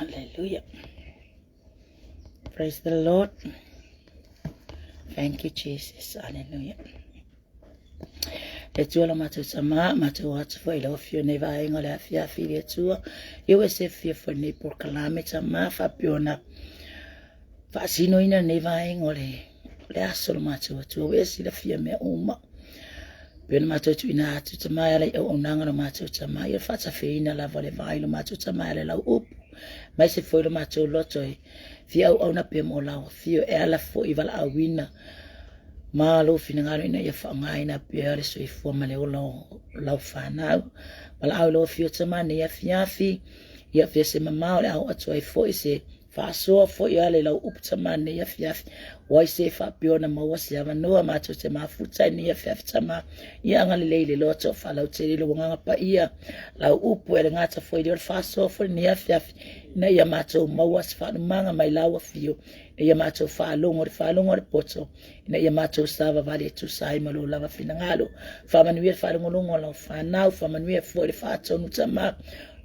Hallelujah. Praise the Lord. Thank you, Jesus. Hallelujah. Le tua la matu sama, matu watu fo ilo fio neva ingo le afia fili tua. Yo se fio fo ne por kalame sama fa piona. Fa sino ina neva ingo le asolo matu watu. We si la fia me uma. Piona matu tu ina atu tama ya le onanga no matu tama. Yo fa ta feina la vale vai lo matu tama ya le la up. Mai se fo lo matu loto e. Fia au na pe mo la fio e ala fo i vala awina. Malo finangalo ina ya whaangai na piare so i fuama leo lau whanau. Wala au leo fio tamane ya fiafi. Ya fia se mamao le au atua i fo i se whaasoa fo i ale lau upu tamane ya fiafi. Wai se whaapio na maua se awa noa mato te mafuta ni ya fiafi tama. Ia angale leile lo ato whalau te lilo wanganga pa ia. Lau upu e ngata fo i leo whaasoa fo ni ya fiafi. Na ia mato maua se whaanumanga mai lau a fio. Na ia mato whaalongore poto. Na ia mato sava vale tu sai malo lava finangalo. Whamanuia whaalongolongo lau whanau. Whamanuia fo i whaatonu tama.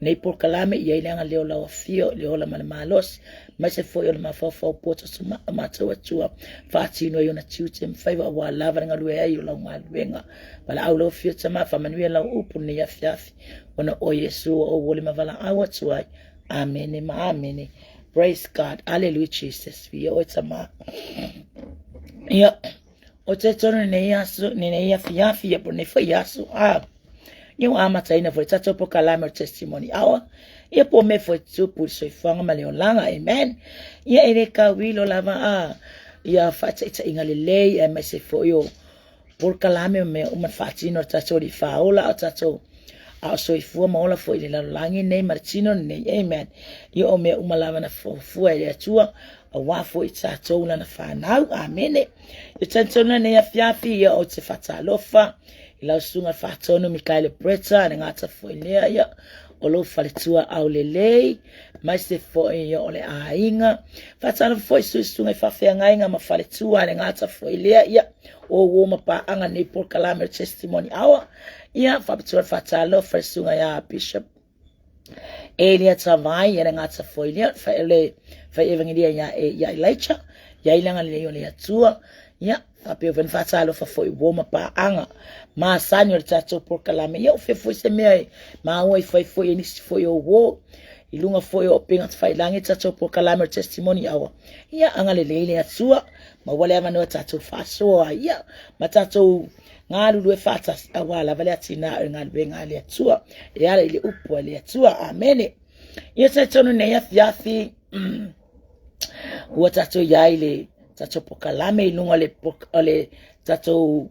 Nei por kalame ia ilanga leo lau a fio. Leo la mana malos. Mai se fo i ola mawhawhau poto suma mato atua. Whaatino i ona tiute mwhaiwa wa lava nga lue ai o lau ngā luenga. Wala au lau fio tama. Whamanuia lau upu ni a fiafi. Ona o Yesu o wole mavala awa tuai. Amen. Amen. Praise God. Hallelujah, Jesus. We are tama. Yeah. O te tono ne ia fiafi ya pone fa yasu. Yo ama taina for tato po kalama testimony hour. Ia po me for tupu so ifanga maleo langa. Amen. Ia ere ka wilo lava ia fata ita ingalilei e me se fo yo por kalame me fatino tato di faola o tato so ifua maola fo i le langi nei martino nei. Amen. Ia o me umalava na fua e atua a wafo i tato na whanau. Amen. Ia tantona nei a fiafi ia o te fatalofa. Ila sunga fatonu Mikaele Breta na ngata fo ilea ia o lo faletua au lelei mai se fo ia o le ainga fatana fo sunga fafea ngainga ma faletua na ngata fo ilea ia o woma pa anga nei por kalame testimony hour ia fapetua fatalo fa sunga ya Bishop Elia Tavai ya ngata fo ilea fa evangelia ya Elijah ya ilanga le le atua ia apio ven fatalo fa foi woma pa anga ma sanyo tato por kalame ia fe foi se me ma oi foi ni foi o wo ilunga foi o pinga fai langi tato por kalame testimony awa ia anga le leile atua ma wale ama no tato faso ia ma tato ngalu lue fata awala vale atina ngalu bengali atua ia ile upo ile atua amene ia tato no ne yafi wa tato ya ile tato pokalame ilunga le tato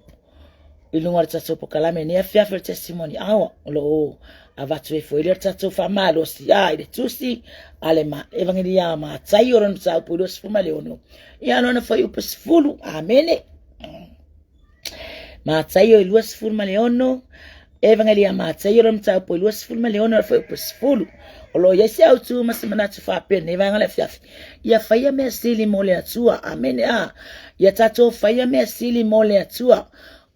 ilunga le tato pokalame ne fiafa testimony awa lo avatu foi le tato famalo si ile tusi ale ma evangelia ma tsayoron sa pulos fumaleono ia no foi upes fulu amene ma tsayo luas fumaleono evangelia ma tsayoron sa pulos fumaleono foi upes fulu lo yesi autu masimana tufa pe ne vangala fiafi ya faya me sili mole atua amen ya tato faya me sili mole atua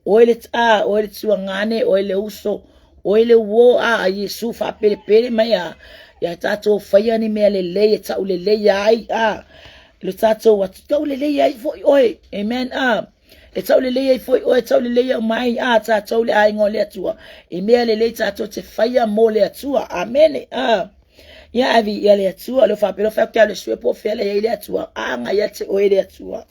oile tua ngane oile uso oile wo yesu fa pele maya ya tato faya ni me le ta ulele ai lo tato wat to ulele ai foi oi amen le ta ulele ai foi oi ta ulele mai tato le ai ngole atua e me le tato te faya mole atua amen ya avi ile atua lo fa pelo fa ka le sue po fele ile atua nga ya te oile atua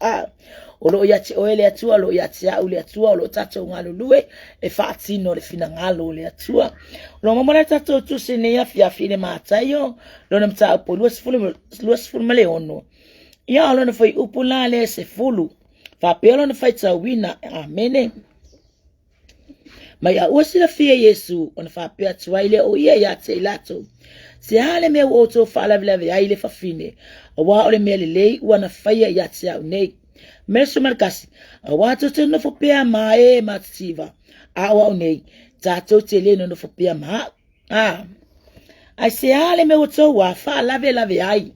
o lo ya te oile atua lo ya te au le atua lo tato ngalo lue e fa tino le fina ngalo le atua lo mama tato tu se ne ya fia fine matayo lo na mta po luas fulu maleono ya lo na foi upula le se fulu fa pelo na fa tsa wina amene mai a osila fia Yesu ona fa pe atua ile o ia ya te lato se hale me o to fala vila ile fa fine wa ole me le wana faya ya tsia nei meso markasi wa to te no fo pe ma mativa wa nei tato te le no fo pe ma ai se hale me o to wa fala vila ai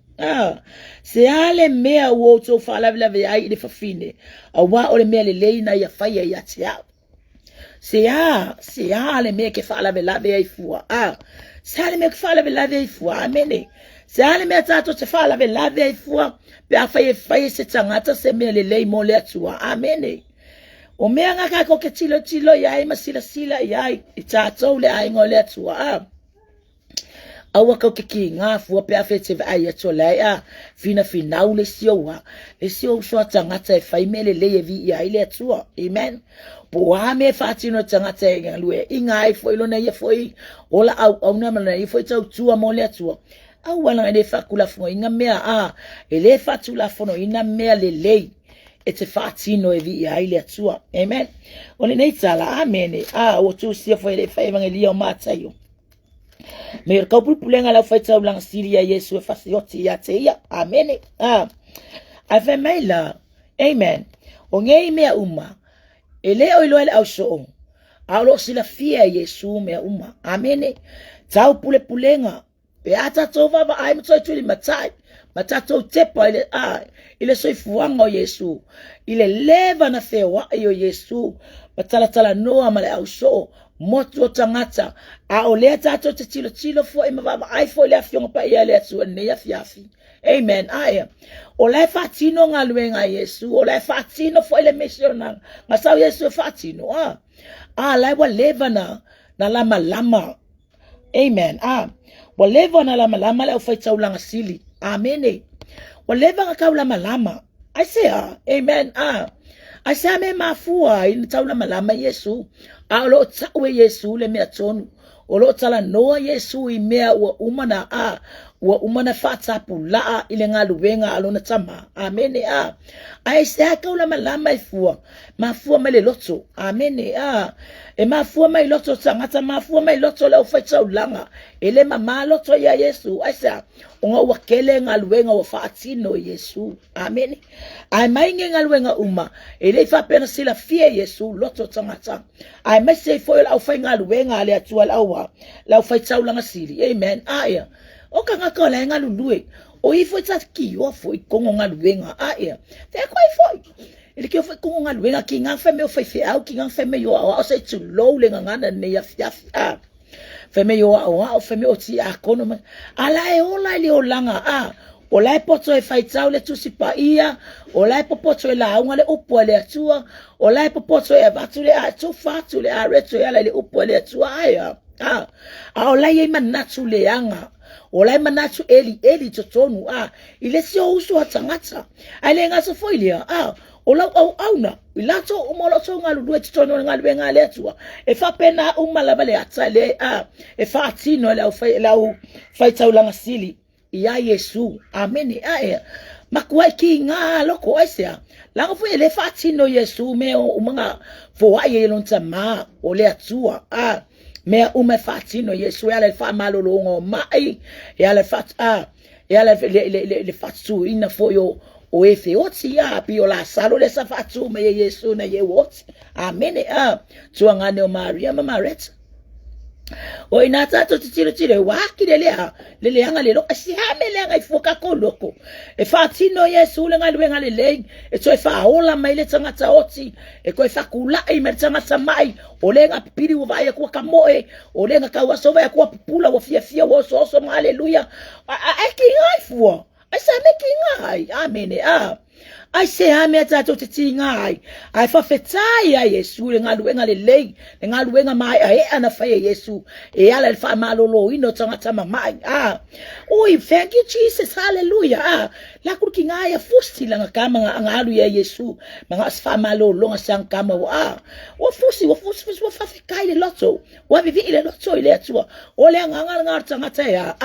se hale me o to fala vila ile fa fine wa ole me le na ya faya ya tsia se hale me ke fala vila ai fua sale me que fala bela vei fu amene Se ale mea tato te whala ve lave ai fua, pe a whai se tangata se mea le lei mo le atua. Amene. O mea ngaka ko ke tilo iai ma sila iai I tatou le aingo le atua. Awa kau ke ki ngā fua pe a whai te vai atua lei fina le sio soa tangata e whai mea le lei e vi iai le atua. Amen. Po a me whaatino tangata e ngalue. I ngā e fwoi lona ia fwoi. Ola au na mana ia fwoi tau tua mo le atua. Au wala e le whakula fwoi. Inga mea e le whatula fono. Ina mea le lei. E te whaatino e vi iai le atua. Amen. O le nei tala. Amen. O tu sia fwoi le whai mangelia o mātai o. Me ir kaupul pulenga lau whai tau langa siri a Yesu e whasioti ia te ia. Amen. A whai mai la. Amen. O ngei mea uma. E le o iloele au so'o. Aulo sila fia Yesu mea uma. Amene. Tau pulenga. Pe ata tau vava ai matoi tuli matai. Matatou tepa ile soifuanga o Yesu. Ile leva na fewa o Yesu. Matala noa male au so'o. Motu o tangata. A o lea tatou te tilo fo ima vava ai fo lea fionga pa ia lea tu nea fiafi. Amen. Aya. O lai fatino ngā luenga Yesu. O lai fatino fo ile misionang. Ngā sau Yesu fatino. Lai wa leva na lama. Amen. Wa leva na lama le au fai tau langa sili. Amen. Wa leva ngā kau lama. I say amen. I say me mafua in tau lama Yesu. O lo tau e Yesu le mea tonu. O lo tala noa Yesu I mea ua umana whatapu laa ile ngā luenga alona tama. Amen. Ai se kau lama I fua. Mafua mai le loto. Amen. E mafua mai loto tangata. Mafua mai loto le ufai tau langa. Ele mama loto ya Yesu. Ai se onga wakele ngā luenga wa whaatino Yesu. Amen. Ai mainge ngā luenga uma. Ele whapena sila fia Yesu loto tangata. Ai mai se foi la ufai ngā luenga ale atua la ufai tau langa siri. Amen. Aya. O ka ngaka la ngā lulue. O I foi tata ki o foi kongo ngā luenga. Aya. Te koi foi. Ele que foi kongo ngā luenga ki ngā wheme o whai whiau ki ngā wheme yo awa. O sei tu lou le ngana ne ya fiafi. Wheme yo awa o wheme o ti a kono. Ala e ola le o langa. O lai poto e whai tau le tusi pa ia. O lai poto e launga le upo le atua. O lai poto e vatu le a tu fatu le a reto e ala le upo le atua. Aya. O lai e manatu le anga. O lai manatu eli totonu. Ile si o usu a tangata. Ai ngasa foilia. O lau au na. I lato umoloto ngā lulu e titono ngā lue ngā le atua. E whapena umalaba le ata le. E whaatino lau whai tau langa sili. Ia Yesu. Amen. Makuai ki ngā loko aisea. Langa fwe le whaatino Yesu me o mga fwai e lonta maa o le atua. Mea ume whaatino Yesu e ale wha malolongo mai. E ale le whaatu ina fo o efe oti pi o la salo le sa whaatu me Yesu na ye woti. Amen. Tua ngane o Maria Mamareta. O ina tato tiro waki le leanga le lo asi hame leanga I foka ko loko e fatino Yesu le ngai wenga le lei e so e fa ola mai le tangata oti e ko e fa kula I me tangata mai o lenga pipiri wa vai ko kamoe o lenga ka wa so vai ko pula wa fia wa so hallelujah ai ki ngai fua ai sa me ki ngai amen ai se ame tato te tingai ai fa fetai ai Yesu le ngaluenga le lei le ngaluenga mai ai ana fa Yesu e ala le fa malolo ino tangata mai oi thank you Jesus hallelujah la kurki ngai ya fusti la kama ngalu ya Yesu manga fa malolo ngasang kama wa fusi wa fa fekai le loto wa vivi le loto ile atua o le nganga tangata ya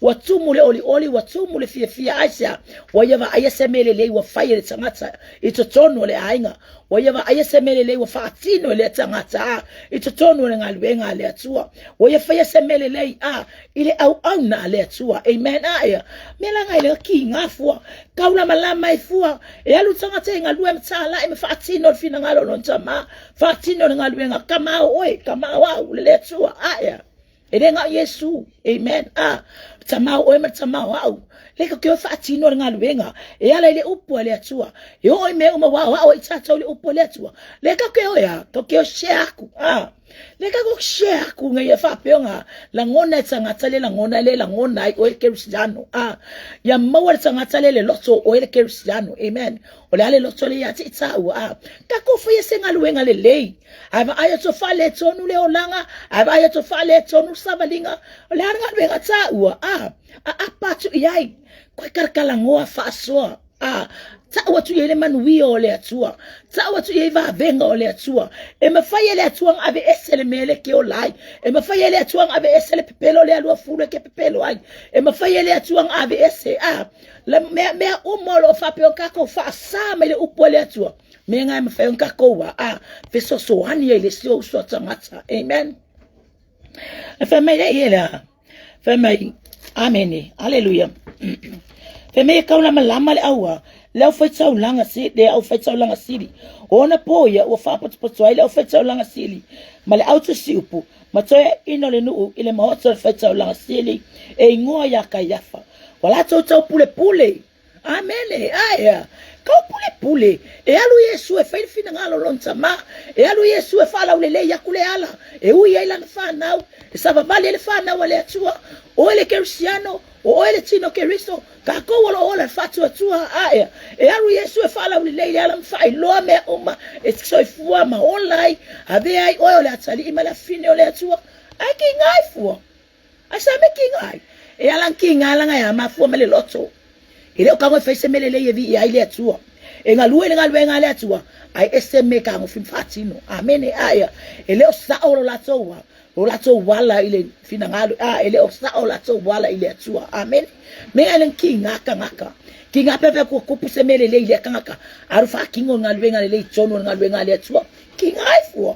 wa tumule oli wa tumule fia aisa wa yava ayasemele le wa fire tangata ito tono le ainga wa yava ayasemele le wa fatino le tangata ito tono le ngalwenga le atua wa yava ayasemele le ile au na le atua amen mela ngai le ki ngafua kaula malama ifua e alu tangata ngalwe mtsala e fatino fina ngalo lontama fatino ngalwenga kama wa le atua erenga Yesu amen tamau o tamau au leka ke fatino ngā luenga e ala ile upo le atua e oi me uma wa o itata le upo le atua leka ke o ya to ke o sheaku leka ko share ku ngai fa peonga la ngona tsanga tsale la ngona le la ngona o el Cristiano ya mawar tsanga tsale le lotso o el Cristiano amen o le ale lotso le ya tsa ka ko fa yesenga luenga le lei ava aya to fa le tsonu le olanga ava aya to fa le tsonu sabalinga o le anga luenga tsa patu yai ko karkala ngoa fa so ta watu yele manuwi ole atua ta watu yeva venga ole atua e mafayele atua ave esele mele ke olai e mafayele atua ave esele pepelo le alua fulu ke pepelo ai e mafayele atua ave ese la me umolo fa pionka ko fa sama le upole atua me nga mafayonka ko wa feso so hani ele sio so tsamata amen family amen hallelujah family kaula malama le awa lau fai tau langa si de au fai tau langa sili ona poia o fa pot ai lau fai tau langa sili male auto siupu matoya ino le nuu ile mahotso fai tau langa sili e ngoa ya kayafa wala tau pule amene aya kau pule e alu Yesu e fai fina ngalo lonta ma e alu Yesu e fala ulele ya kule ala e ui ila fa nau e sava bali le fa nau le atua o ele Cristiano o ele tino Cristo ka ko wala ola fatu atua aya e alu Yesu e fala ulele ala mfai lo me uma e so fua ma online ave ai o le atali imala fine ole atua ai ki ngai fu ai sa me ki ngai e ala ki ngala ngai ama fu me le loto ile o kango fese melele yevi ya ile atua engalue ngale atua ai eseme ka ngo fimfatino amen aya ile o sa o lato wala ile fina ngalo ile o sa o lato wala ile atua amen me alen kinga ngaka kinga pepe ko kupuse melele ile ngaka arufa kingo ngale chono ngale atua kinga ifu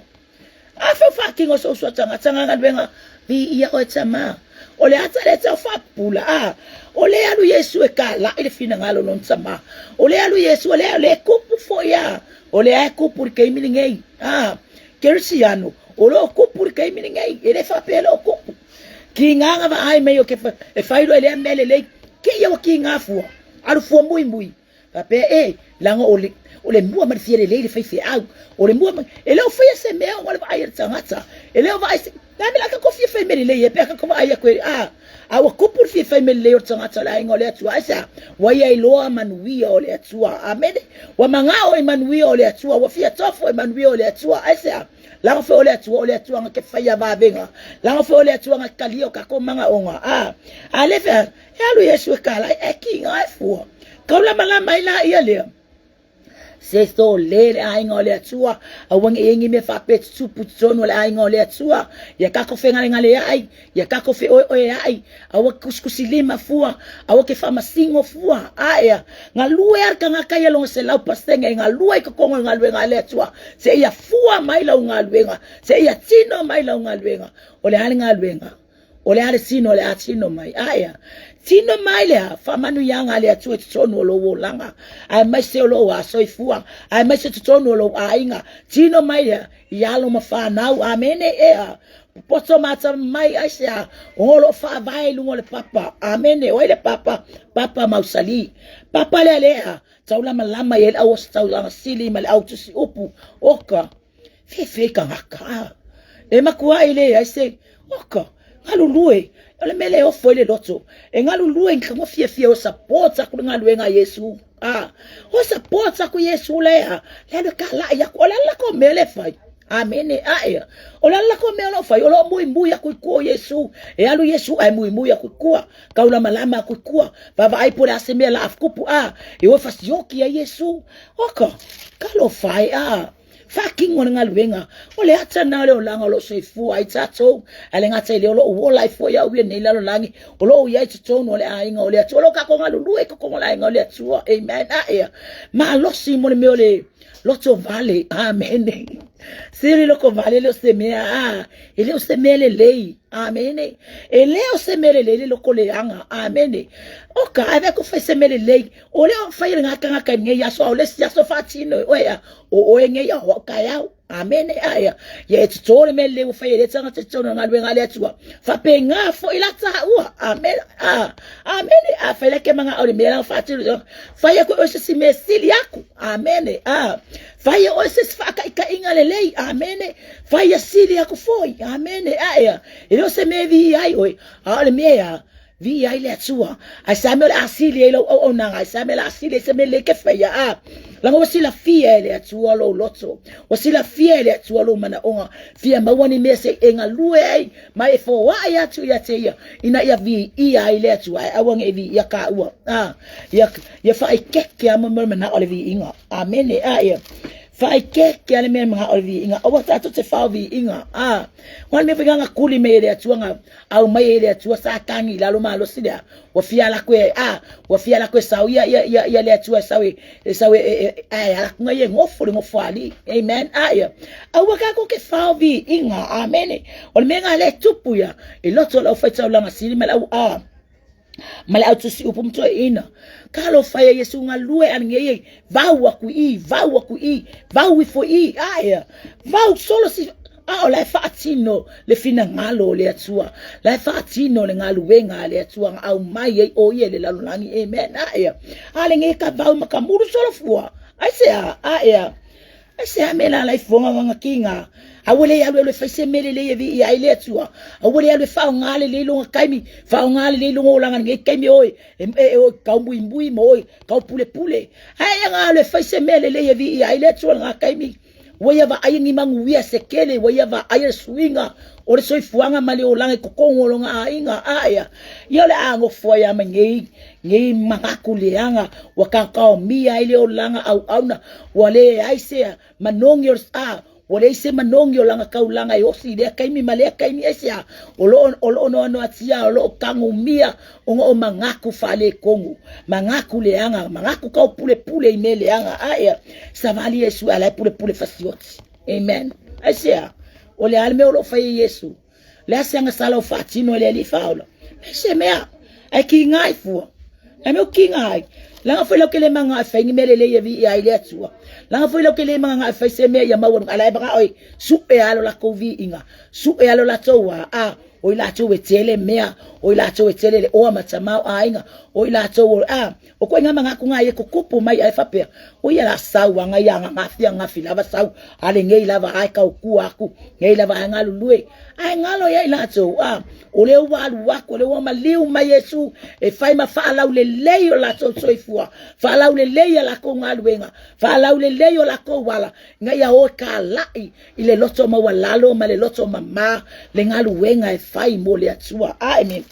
afa fa kingo so tanga ngale vi ia o tsama ole ataleta fa pula ole alu Yesu e kala ile fina ngalo non tsama ole alu Yesu ole kupu foya ole ai kupu ke miningai Cristiano ole kupu ke miningai ele fa pelo kupu kinga va ai meio ke e failo ele melele ke yo kinga fu alu fu mbui pape lango ole mbua ma fiere le fe au ole mbua ele o fe se me ole va ai tsangata ele va ai dami la ka fie fe mele ye pe ka ko ai ko awa kupur fie fe mele o tsangata la ngole atua asa wa ye lo manui ole atua amen wa mangao manui ole atua wa fie tofo manui ole atua asa la fa ole atua ke fa ya ba benga la fa ole atua ka kalio ka ko manga onga ale fe ya lu Yesu kala e kinga ai fu ka la malama ila ia le se so le ai ngole atua awang engi me fa pet supu tsono le ai ngole atua ya ka ko fenga ngale ai ya ka ko fe o ai awa kuskusilima fua awa ke fa masingo fua aya ngalue arka ngaka yelo se lau pastenga ngalue ko kongo ngale atua se ya fua mai lau ngalwenga se ya tino mai lau ngalwenga ole hali ngalwenga ole hali sino le atino mai aya tino maile fa manu yanga le atu tsono lo wolanga ai mai se lo wa soifua ai mai se tsono lo ainga tino maile yalo mafa nau amene poto mata mai asia olo fa vai lungo le papa amene o le papa mausali papa le taula malama yel awas taula sili mal auto si upu oka fe kangaka e makua ile ai se oka ngalulue ole mele o foi le loto ngalulue ngamo fie o supporta ku ngalue nga Yesu o supporta ku Yesu le kala ya ko la ko mele fai amen aya ola la ko mele fai ola mbu ya ku Yesu alu Yesu ai mbu ya ku kaula malama ku baba ai pora semela afkupu e o fasioki ya Yesu oka kalo fai fucking on ngalwenga ole ata na le olanga lo soifu ai tato ale ngata ile lo wo life for ya wi ne la lo langi olo ya tito no le ainga ole atolo ka ko ngalu e ko ngola ainga ole atu amen ma lo si mo me ole loto vale amen siri lo ko vale lo se me ele o se mele lei amen ele o se mele lei lo ko le anga amen oka ave ko fa se mele lei ole o fa ngaka ngaka nge ya so ole ya so fatino oya o nge ya ho ka ya amen aya ye tsole mele u faye tsanga tsona ngalwe ngale tswa fa penga fo ila tsa u amen amen afele ke manga ole mela fa tsilo fa ye ko se mesili yako amen fa ye o se fa ka ingalele amen fa ye sili yako foi amen aya ilo se me vi ai oi ale meya vi ai le tsua a samela asili lo o nanga samela asili se me le ke fa ya la wasila fia le tsua lo loto wasila fia le tsua lo mana onga fia mawani mese enga lue ai mai fo wa ya tu ya te ya ina ya vi ai le tsua awang e vi ya ka wa ya fa ikeke amama mana ole vi inga amen ya fai ke ale me mga olvi inga o ta to te fa vi inga wan me vinga kuli me le tuanga au mai le tua sa kangi la lo malo sida wa fia la kwe sauya ya le tua sawi ala kunga ye ngofo ali amen au ka ko ke fa vi inga amen ol me nga le tupu ya e loto lo fa tsa la masili mal au mala au tusi upumto ina kalo faya yesu ngalue angeye vau ku i vau fo i vau solo si la fatino le fina ngalo le atua la fatino le ngalu wenga le atua au mai o ye le lalangi amen ale nge ka vau makamuru solo fua ase amela la ifonga nga kinga awole ya le fese mele le vi ya ile tua awole ya le fa ngale le lo kaimi fa ngale le lo ngolanga nge kaimi oi o ka mbui moi ka pule haya ngale fese mele le vi ya ile tua nga kaimi waya va ayingi mangu wia sekele waya va aye swinga ore soi fuanga mali o lange kokongolo nga inga yole ango foya mangi ngi mangakuleanga wakaka mia ile o langa au auna wale aise manongyo wale ise manongyo langa kaulanga yosi de kaimi male kaimi esia olo no atia olo kangu mia o mangaku fale kongo mangakuleanga mangaku ka pule imele anga savali yesu ala pule fasioti amen asia ole alme olo fai yesu la sanga sala fatino le li faula semea aki ngai fu ame kingai la fa lo kele manga fa ngi mele le yevi ya ile tsua la fa lo kele manga fa seme ya mawon ala ba oi su e alo la kovi inga su e alo la towa o ila to wetele mea o ila to wetele o matama ainga o ila to o ko nga manga ku nga ye kukupu mai ai fa pe o ya la sawa nga ya nga fia nga fila ba saw ale nge ila ba ai ka ku aku nge ila ba nga lulue ai ngalo ya ila to o le wa wako le wa maliu ma yesu e fai ma fa la le leyo la to soifua fa la le leyo la ko nga luenga fa la le leyo la ko wala nga ya o ka lai ile loto ma wala lo ma le loto mama le nga luenga e fai mo le atua amen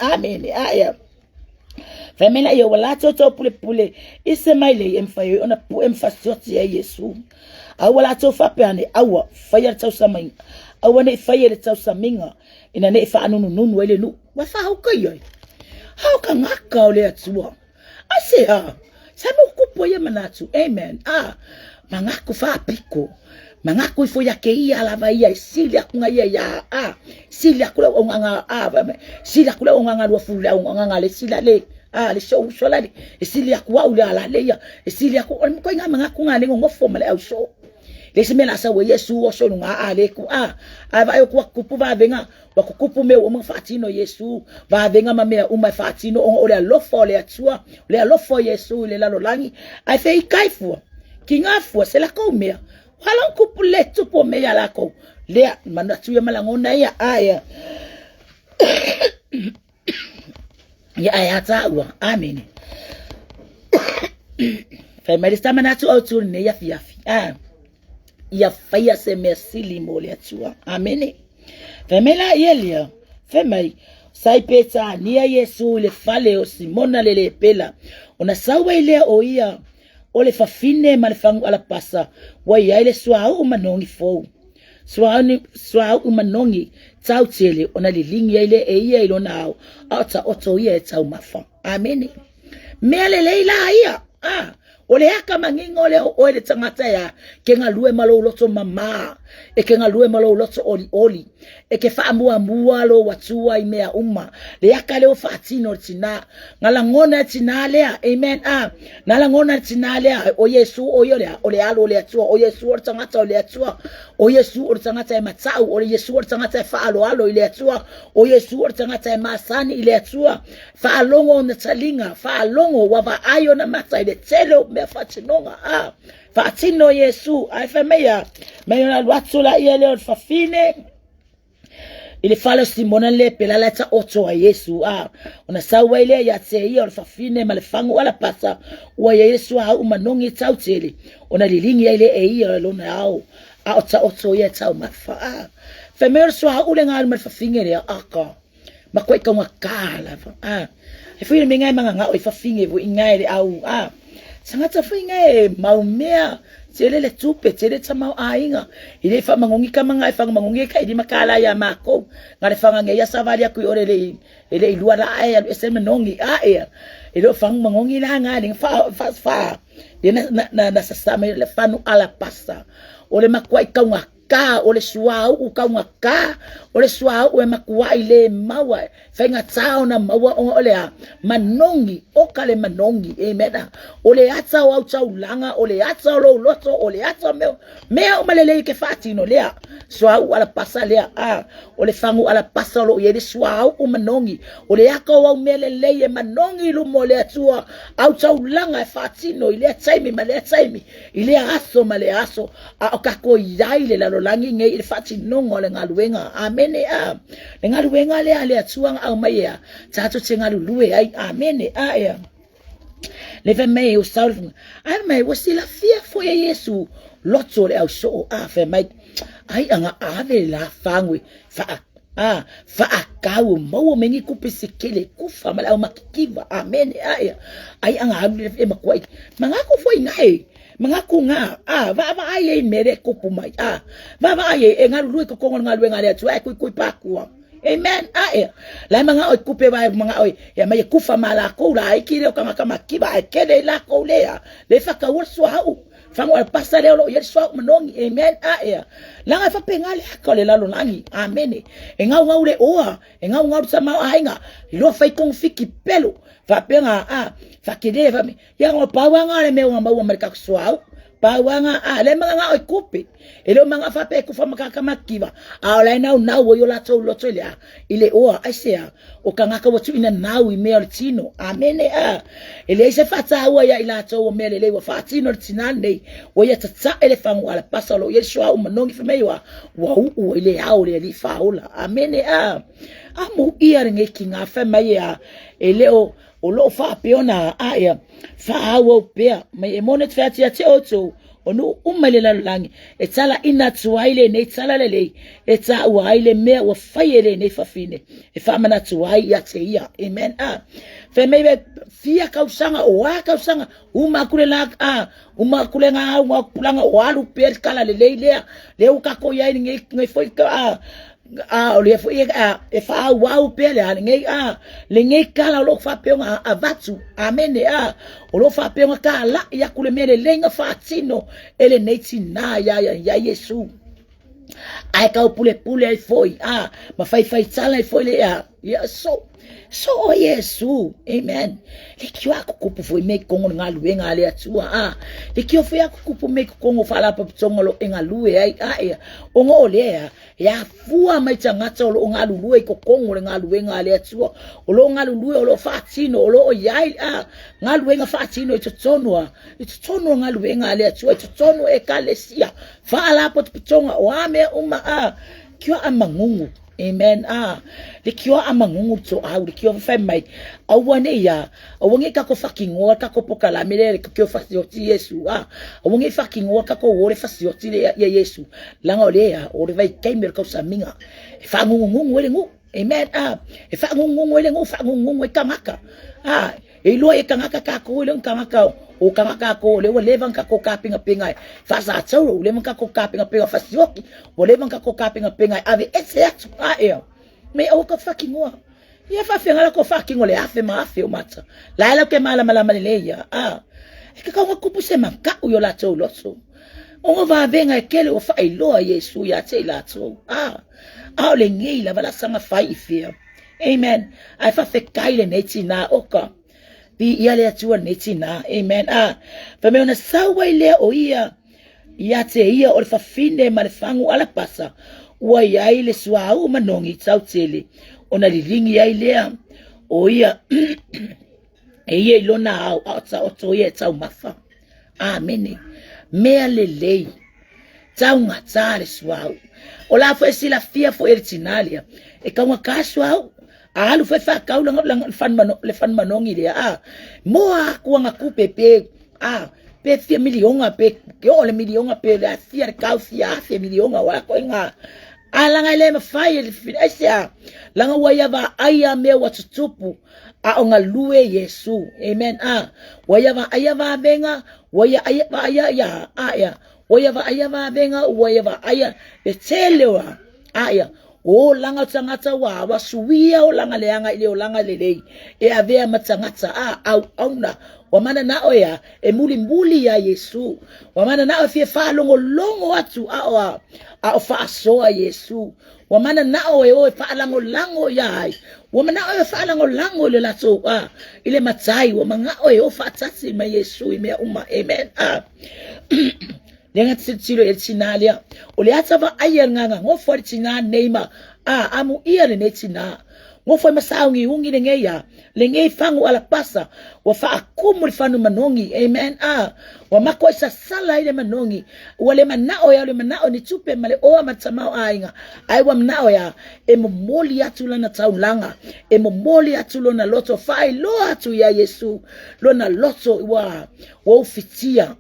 famela yo wala to pule ise maile emfayo ona pu emfasioti ya yesu awala to fa peane awa fire to samai awane fire to saminga ina ne fa nunu wele nu wa fa hokayo how ngaka ole atua ase sabe ukupo ye manatu amen mangako fa piko mangako ifo ya keia la vai silia kunga ya silia kula onganga silia kula onganga lo fula onganga le sila le le show sola le silia kwa ula la le ya silia ko nga mangako nga ngo formal au show le semela sa we yesu o so nga le ku va yo ku kupu va venga wa kupu me o fatino yesu va venga mame uma fatino o le lo fo le atua le lo fo yesu le la lo langi ai fe kaifu kinga fu se la ko me halang kupu le tupo me ya la ko le manatu ya malangona ya ya ayata wa amen fe merista manatu autur ne ya fiafi ya faya se mesili mole atua amen femela yelia femai sai peta ni yesu le fale o simona le pela ona sawa ile oia ole fafine malfangu ala pasa wa ya ile swao manongi fo swao manongi tautele ona lilingi ya ile eia ilo nao ata oto ye tau mafa amen mele leila ia Ole aka mangingo le o le tangata ya ke ngalue malo loto mama e ke ngalue malo loto oli e ke fa mua lo watua I mea uma le aka le o fatino tina ngala ngona tina le amen ngala ngona tina le o Yesu o yo le ole alo le atua o Yesu o tangata o le atua o Yesu o tangata e matau o Yesu o tangata e fa alo ile atua o Yesu o tangata e masani ile atua fa alongo na talinga fa alongo wava ayo na mata ile telo me fatinonga fatino Yesu ai fa meya na luatula ile fa fine ile falo simona le pela la ta oto a Yesu ona sawa ile ya te ia fa fine malefango wala pasa wa Yesu umanongi tautele ona lilingi ile ia lona au ta oto ya tau mafa fa mer so ule ngal mal fa fingere aka makwai ka ngakala e fui minga manga o fa finge vo ingaile au sangata finge maumea tele le tupe tele tama ainga ile fa mangongi ka manga fa mangongi ka di makala ya mako ngare fa nge ya savali ku ore le ilua la ai ese menongi ile fa mangongi la ngale fa na sasama le fanu ala pasta ole makwai ka ka ole suau u ka ngaka ole suau e makua ile mawa fenga tao na mawa ole manongi okale manongi meda ole ata wa tau langa ole ata lo loto ole ata me o malele ke fatino lea suau ala pasa lea ole fangu ala pasa lo ye suau u manongi ole yako wa melele manongi lu mole atua au tau langa fatino ile taimi male taimi ile aso male aso akako yaile la langi nge il fati nongo le ngaluenga amene le ngaluenga le ale atuanga au mai tatu tsenga luwe ai amene le ve mai o salve ai mai wasila fia fo Yesu loto le au so fe mai ai anga ave la fangwe fa akau mo mengi kupisikele kufa mala makikiva amene ai anga ave e makwai mangako fo ingai mangaku nga va ai mere kupu mai va ai ngalu ko kongo ngalu ngale tu ai ku pakua amen la manga o kupe va manga o ya mai kufa mala ko la ai kile kama kiba ai kele la ko le fa ka urso au fango al pasale lo yeso manongi amen la nga fa pengale ko le la lo nangi amen ngau le ngau sama ainga lo fa kong fiki pelo fa penga fa kide fa ya ngo pawanga le me ngamba mereka suau pawanga le manga o kupe ele manga fa pe ku fa makaka makiva ala na wo yo la to lo to ile asia o kanga ka watu ina nawi me altino amen ele se fata wa ya ila to o mele le wa fatino tinande wo ya tsa ele fangu ala pasalo yesu au manongi fa mewa wa ile le li faula amen amu ia nge kinga fa maya ele o lo fa peona fa wo pe mai monet fa ti oto onu umalela langi etala ina tuaile ne etala lele eta waile me wa fayele ne fafine e fa mana tuai ya te ia amen fe mebe fia kausanga o kausanga umakulela umakulenga umapulanga walu per kala lele le ukako ya nge foi ka ole foi e fa wau pele nge le nge kala lo fa peonga avatu amen lo fa peonga kala ya kule mele lenga fatino ele neti na ya Yesu ai ka pule foi ma fai tala foi le ya so Yesu amen likio akukupu foi me kongo ngalu ngale atua likio foi akukupu me kongo fala pa tsongolo engalue ai ongo ole ya fua mai tangata lo ngalu lue ko kongo ngalu ngale atua lo ngalu lue lo fatino lo yai ngalu nga fatino itsono ngalu ngale atua itsono ekalesia fala pa tsonga wame kio amangungu amen likio amangungu to likio fa mai awane ya awange ka ko fucking wa ka ko pokala mele kio fasioti Yesu awange fucking wa ka ko wore fasioti ya Yesu langa ole ya ore vai kaimer ka saminga fa ngungu wele ngu amen fa ngungu wele ngu fa ngungu kamaka ilo e kangaka ka ko le kangaka o kangaka ko le levang ka ko kapinga pingai fa sa tsau le ka ko kapinga pinga fasioki o levang ka ko kapinga pingai ave exact me o ka fucking wa ya fa fenga ko fucking ole afe ma afe o mata la ke mala le ya e ka kupu se maka u yo la tau loso o va venga kele o fai loa Yesu ya te la tau a le ngei la vala sanga fai fia amen ai fa fe kaile neti na oka bi ia le atua neti na amen fa me ona sawa ile o ia te ia o le fafine ma le fangu ala pasa ua ia le suau manongi tau tele ona lilingi ai lea o ia e ia ilona au ta o to ia tau mafa amen mea lelei tau ngata le suau o la fo sila fia fo ertinalia e ka ka suau alu fe fa ka lang fan manongi le moa kuanga kupepe pe fia milionga pe ke ole milionga pe la fia ka fia milionga wa ko nga alanga le ma fai le fia langa wa ya va aya me wa tutupu onga lue Yesu amen wa ya va benga wa ya aya wa ya va benga wa ya va aya e telewa aya o langa tangata wa suia o langa leanga ile o langa lelei e avea matangata auna wa mana na oya e muli ya Yesu wa mana na fie fa longo atu o fa soa Yesu wa mana na o fa lango ya wa mana o fa lango le la so ile matai wa manga o fa tasi ma Yesu me umma amen lenga tsilo elsinalia o le atava ayanga ngo for tsina neima amu ia le netina ngo foi masaungi ungi le ngeia le ngei fangu ala pasa wa fa akumu le fanu manongi amen wa mako isa sala ile manongi wale manao ya le manao ni tupe male o matamao ainga ai wa manao ya e momoli atula na taulanga e momoli atulo na loto fai lo atu ya Yesu lo na loto wa ufitia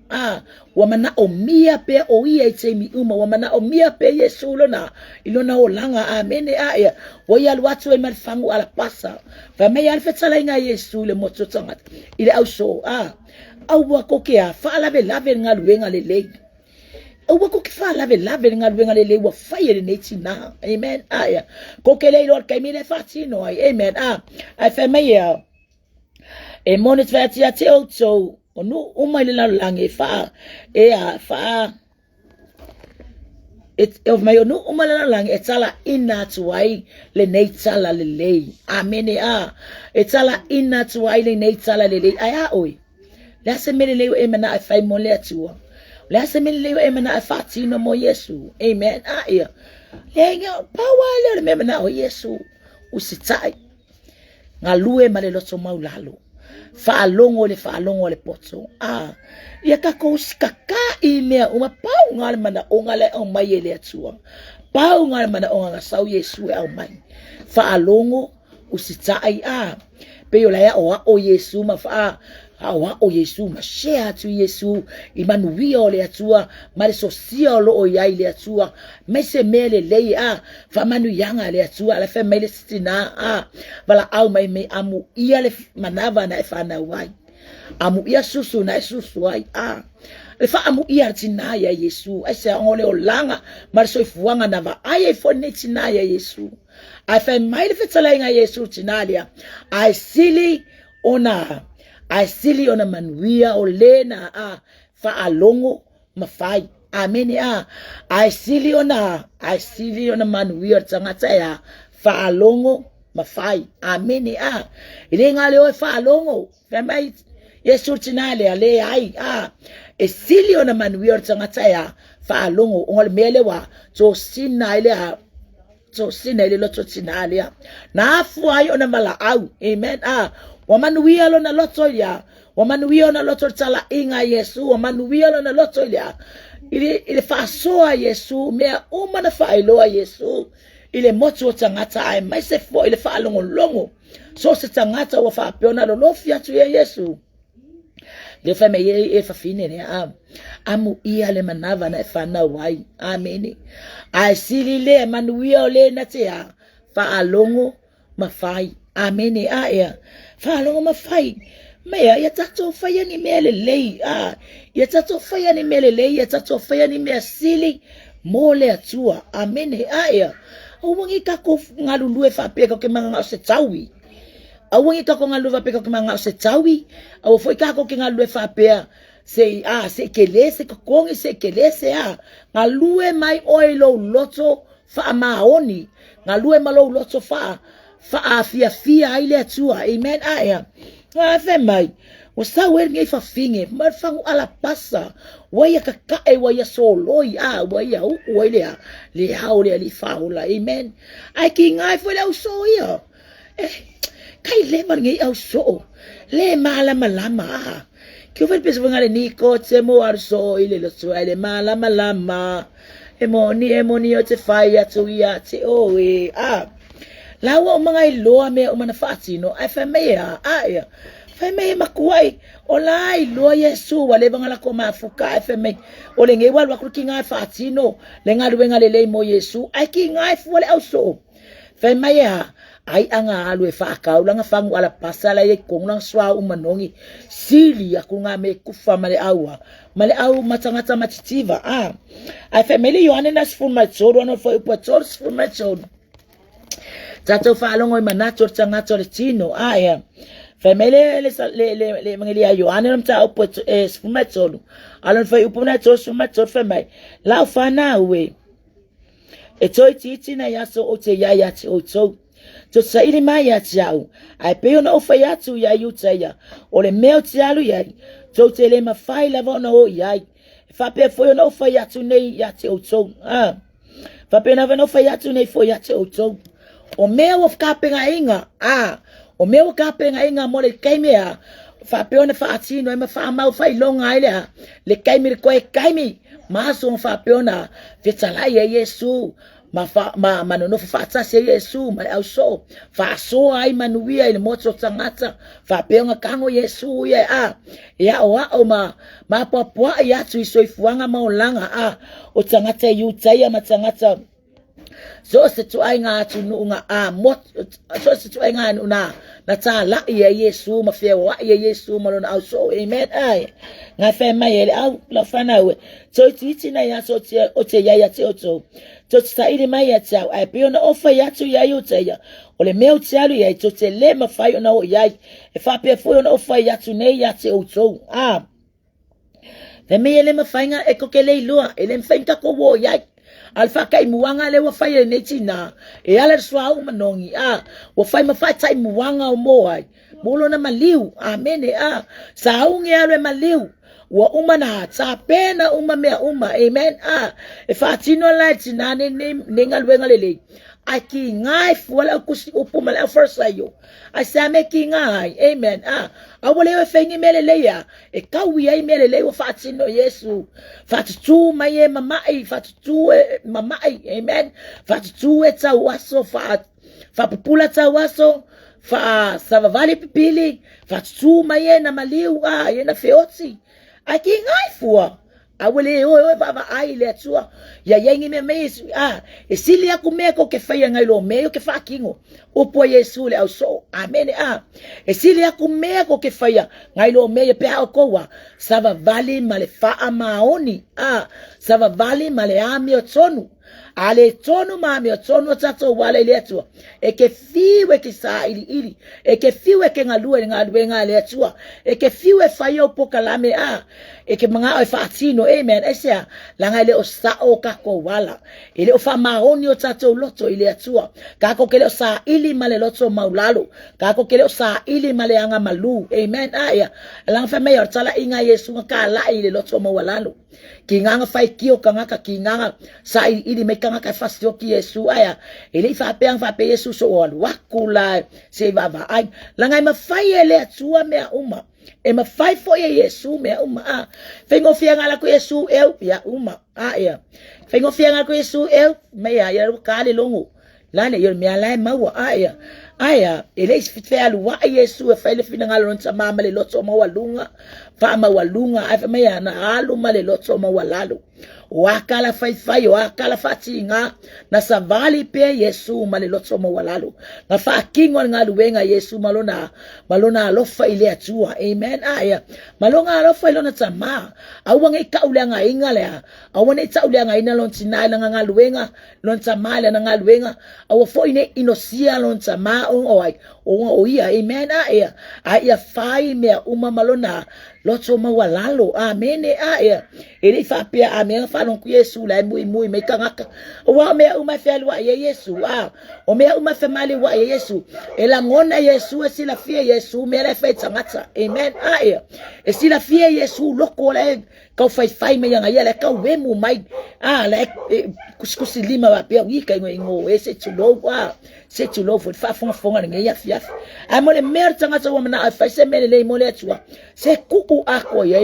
wa manao mia pe o ia itemi uma wa manao mia pe Yesu lo na ilona o langa amen ya wa ya watu e malfangu ala pasa fa me ya fetala nga Yesu le moto tangat ile au so au wako kia fa lave ngaluenga lele au wako ki fa lave ngaluenga lele wa fire neti na amen ko kele lord kai mine fatino amen ai fa me ya e monet fati ate so onu umaile la lange fa fa of my no umala lang etala ina tuai le neitala lele amen etala ina tuai le neitala lele aya oi la se mele le emana I fai mole atua la se mele le emana I fati no mo Yesu amen lenga power le memana o Yesu usitai ngalue male loto maulalo fa longo le poto ya ka ko skaka imea uma pau ngal mana ongale o mayele atua pau ngal mana onga sau Yesu au mai fa longo usitai pe yo la ya o Yesu ma fa o Yesu ma share tu Yesu Emmanuel le atua mare social o ya ile atua mese mele le fa manu yanga le atua la fa mele stina bala au mai me amu ia le manava na fa na wai amu ia susu na susu ai le fa amu ia tina ya Yesu ese ngole o langa mare so ifuanga na va ai fo netina ya Yesu ai fa mai le fetala nga Yesu tinalia ai sili ona manuia o lena fa alongo mafai amen ai sili ona manuia tangata ya fa alongo mafai amen ile ngale o fa alongo fa mai Yesu tinale ale ai e sili ona manuia tangata ya fa alongo ngol mele wa to sina ile loto tinale na afu ai ona mala au amen wamanuia lo na loto ya wamanuia na loto tala inga Yesu wamanuia lo na loto ya ile fa soa Yesu mea na fa iloa Yesu ile moto tangata ai mai se fo ile fa longo so se tangata wa fa peona lo lofia tu ya Yesu le fa me e fa fine ne amu ia le manava na fa na wai amen ai sili le manuia le na te fa longo mafai amen fa longo mafai mea ya tato faya ni mele lei ya tato faya ni mele lei ya tato faya ni mea sili mole atua amen o wangi ka ko ngalulue fa pe ko ke manga se tawi Awangi ka ko nga luva pe ka mga se tawi. Awa foi ka ko ki nga lue fa pe se kelese ka kongi se kelese nga lue mai oilo loto fa maoni nga lue malo loto fa fia ile atua amen aya nga fe mai o sa wer ngai fa finge mar fangu ala pasa waya ka waya soloi waya waya le haule ali faula amen ai ki ngai fo le so ya kai le mar ngai au so le malama que eu penso vanga ni ko te mo arso ile lo so ile mala emoni o te fai atu ia te oe lawa o mga iloa me o mana fatino ai fa me ia fa me makuai o la iloa Yesu wale vanga la ko mafuka ai fa me o le ngai walwa ku kinga fatino le nga luenga le mo Yesu ai ki ngai fu le au so fa me ia ai anga alu fa ka ulanga fangu ala pasala ye konglang swa umanongi sili aku nga me kufa male au matangata matitiva ai family yohane nas fu matsoro no foi pator fu matsoro tato fa longo manato tangata le tino ya family le mangeli ya yohane mta au fu matsoro alon foi upuna to fu matsoro family la fa na we etoi titi na yaso o te ya te o to to saili mai atiau ai pe ona ofa atu ya yutaya o le meo tialu ya to te le mafai lava no ya fa pe foi ona ofa atu nei ya te oto fa pe na no fa atu nei foi ya te oto o meo of kapenga inga o meo kapenga inga mo le kaimea fa pe ona fa atino e ma fa mau fa ilonga ile le kaimi ko e kaimi maso fa pe ona fetala ya Yesu manono fa se Yesu ma au so fa so ai manuia ile moto tangata fa peonga kango Yesu ya o ma papa ya tu so ifuanga maolanga o tangata yutaya matangata so se tu ai nga tu nga so se tu ai nga na ta la ya Yesu ma fe wa ya Yesu malona au so amen nga fe mai ele au la fana we so titi na ya so o te ya te o to saili mai ya tau ai pe ona ofa ya tu ya yutaya o le meu tialu ya to te le ma fai ona o ya e fa pe foi ona ofa ya tu nei ya te o le me ele ma fai nga e ko ke le lua ele me fai ka ko wo ya alfa kai muanga le wa fai ne tina e ala swa u manongi wa fai ma fai tai muanga o mo ai bolo na maliu amen sa unge ale maliu wa umana ta pena mea amen e fatino la tinane ninga lwenga lele aki ngai wala kusi upuma la first ayo asame ki ngai amen awole we fengi melele ya e kawi ai melele wa fatino Yesu fatu maye mamai fatu mamai amen fatu eta waso fa pupula ta waso fa savavali pipili fatu maye na maliu ye na feoti aki ngai fua awele o baba ai le tua ya yengi me esili akumeko ke faya ngai lo meyo ke fakingo opo Yesu le au so amen esili akumeko ke faya ngai lo meyo pe akowa sava vali male fa maoni sava vali male ami otonu ale tonu mami otonu tato wale letua e ke fiwe ki sa ili e ke fiwe ke ngalue ngale tua e ke fiwe fayo pokalame e ke mga o fatino amen esia langa ile o sa o kako wala ile o fa maoni o tato loto ile atua kako kele o sa ili male loto maulalo kako kele o sa ili male anga malu amen aya langa fa me tala inga Yesu ka la ile loto mawalalo kinganga fai kio kangaka kinganga sa ili me kangaka fasio ki Yesu aya ile fa pe Yesu so wakula se baba ai langa ma fai ele atua me e ma fai fo Yesu me fengo fianga la ko Yesu ya ya fengo fianga ko Yesu me ya kale longo lane yo me ala mawa aya ele fitfe alu wa Yesu e fai fina ngalo nta mama le loto mawalunga fa mawalunga ai me ya na alu male loto mawalalo wakala fai wakala fatinga na savali pe Yesu male loto mawalalo na fa kingo ngaluwenga Yesu malona lofa ile atua amen aya malonga lofa ilona tama awange kaulanga ingale awane taulanga ina lontina ngaluwenga lonta male ngaluwenga awofo ine inosia lonta ma o o ia amen a ia fai me uma malona loto mawalalo amen ele fa pe amen fa non ku Yesu la muy me kangaka wa me uma felu wa Yesu o me uma famali wa Yesu ela ngona Yesu sila fie Yesu me le fe tangata amen e sila fie Yesu loko le ka fai me yang ia le ka we mu mai le kuskusi lima wa pe wi ka ngo ese tulo se tulo fo fa fonga nge ya fia amole mer tangata wa na fa se me le mo le tua se kuku ako ya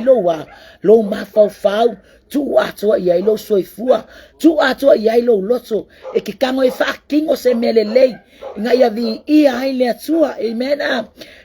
lo ma fau tu ato ya ilo soifua tu ato ya ilo loto e ki kango e fa kingo se melelei nga ya vi ia ile atua amen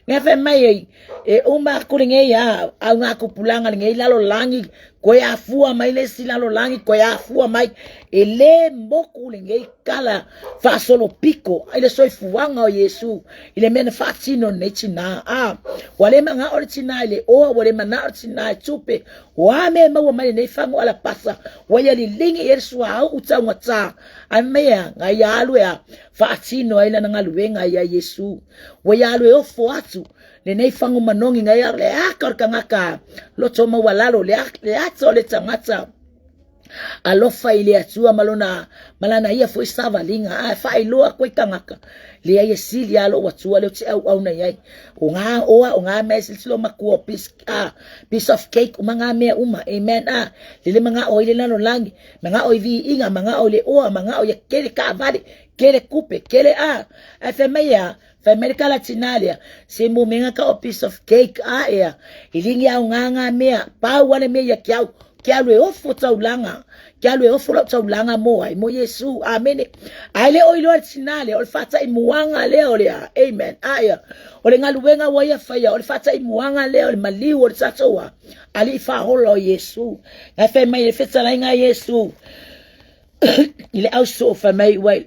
nga fe mai e uma kulinge ya au nga kupulanga nge lalo langi ko ya fua mai le silalo langi ko ya fua mai ele mboku nge kala fa solo pico ile soifuanga o Yesu ile men fa tino nechina wale manga original ile wale mana original tupe wa me ma mai ne fango ala pasa waya lingi Yesu au utangata amea nga ya alwe fa tino ile nga luenga ya Yesu waya alwe ofo atu ne fango manongi nga ya le akarka ngaka loto mawalalo le ato le tangata alofa ile atua malana ia foi sava linga fa iloa ko tangaka le ia silia lo watua le au na ia nga mes lo makuo piece of cake umanga me uma amen le manga oile lano langi manga oivi inga manga ole manga oya kele ka vale kele kupe kele afemeya America Latinalia se momenga ka piece of cake ilingi au nganga mea pa wane me ya kia lue ofo taulanga mo ai mo Yesu amen ale oilo sinale ol fata imuanga leo lea amen ole ngaluwenga waya faya ol fata imuanga leo ole maliu ol satoa ali fa holo Yesu na fe mai feta nga Yesu ile also fa mai wai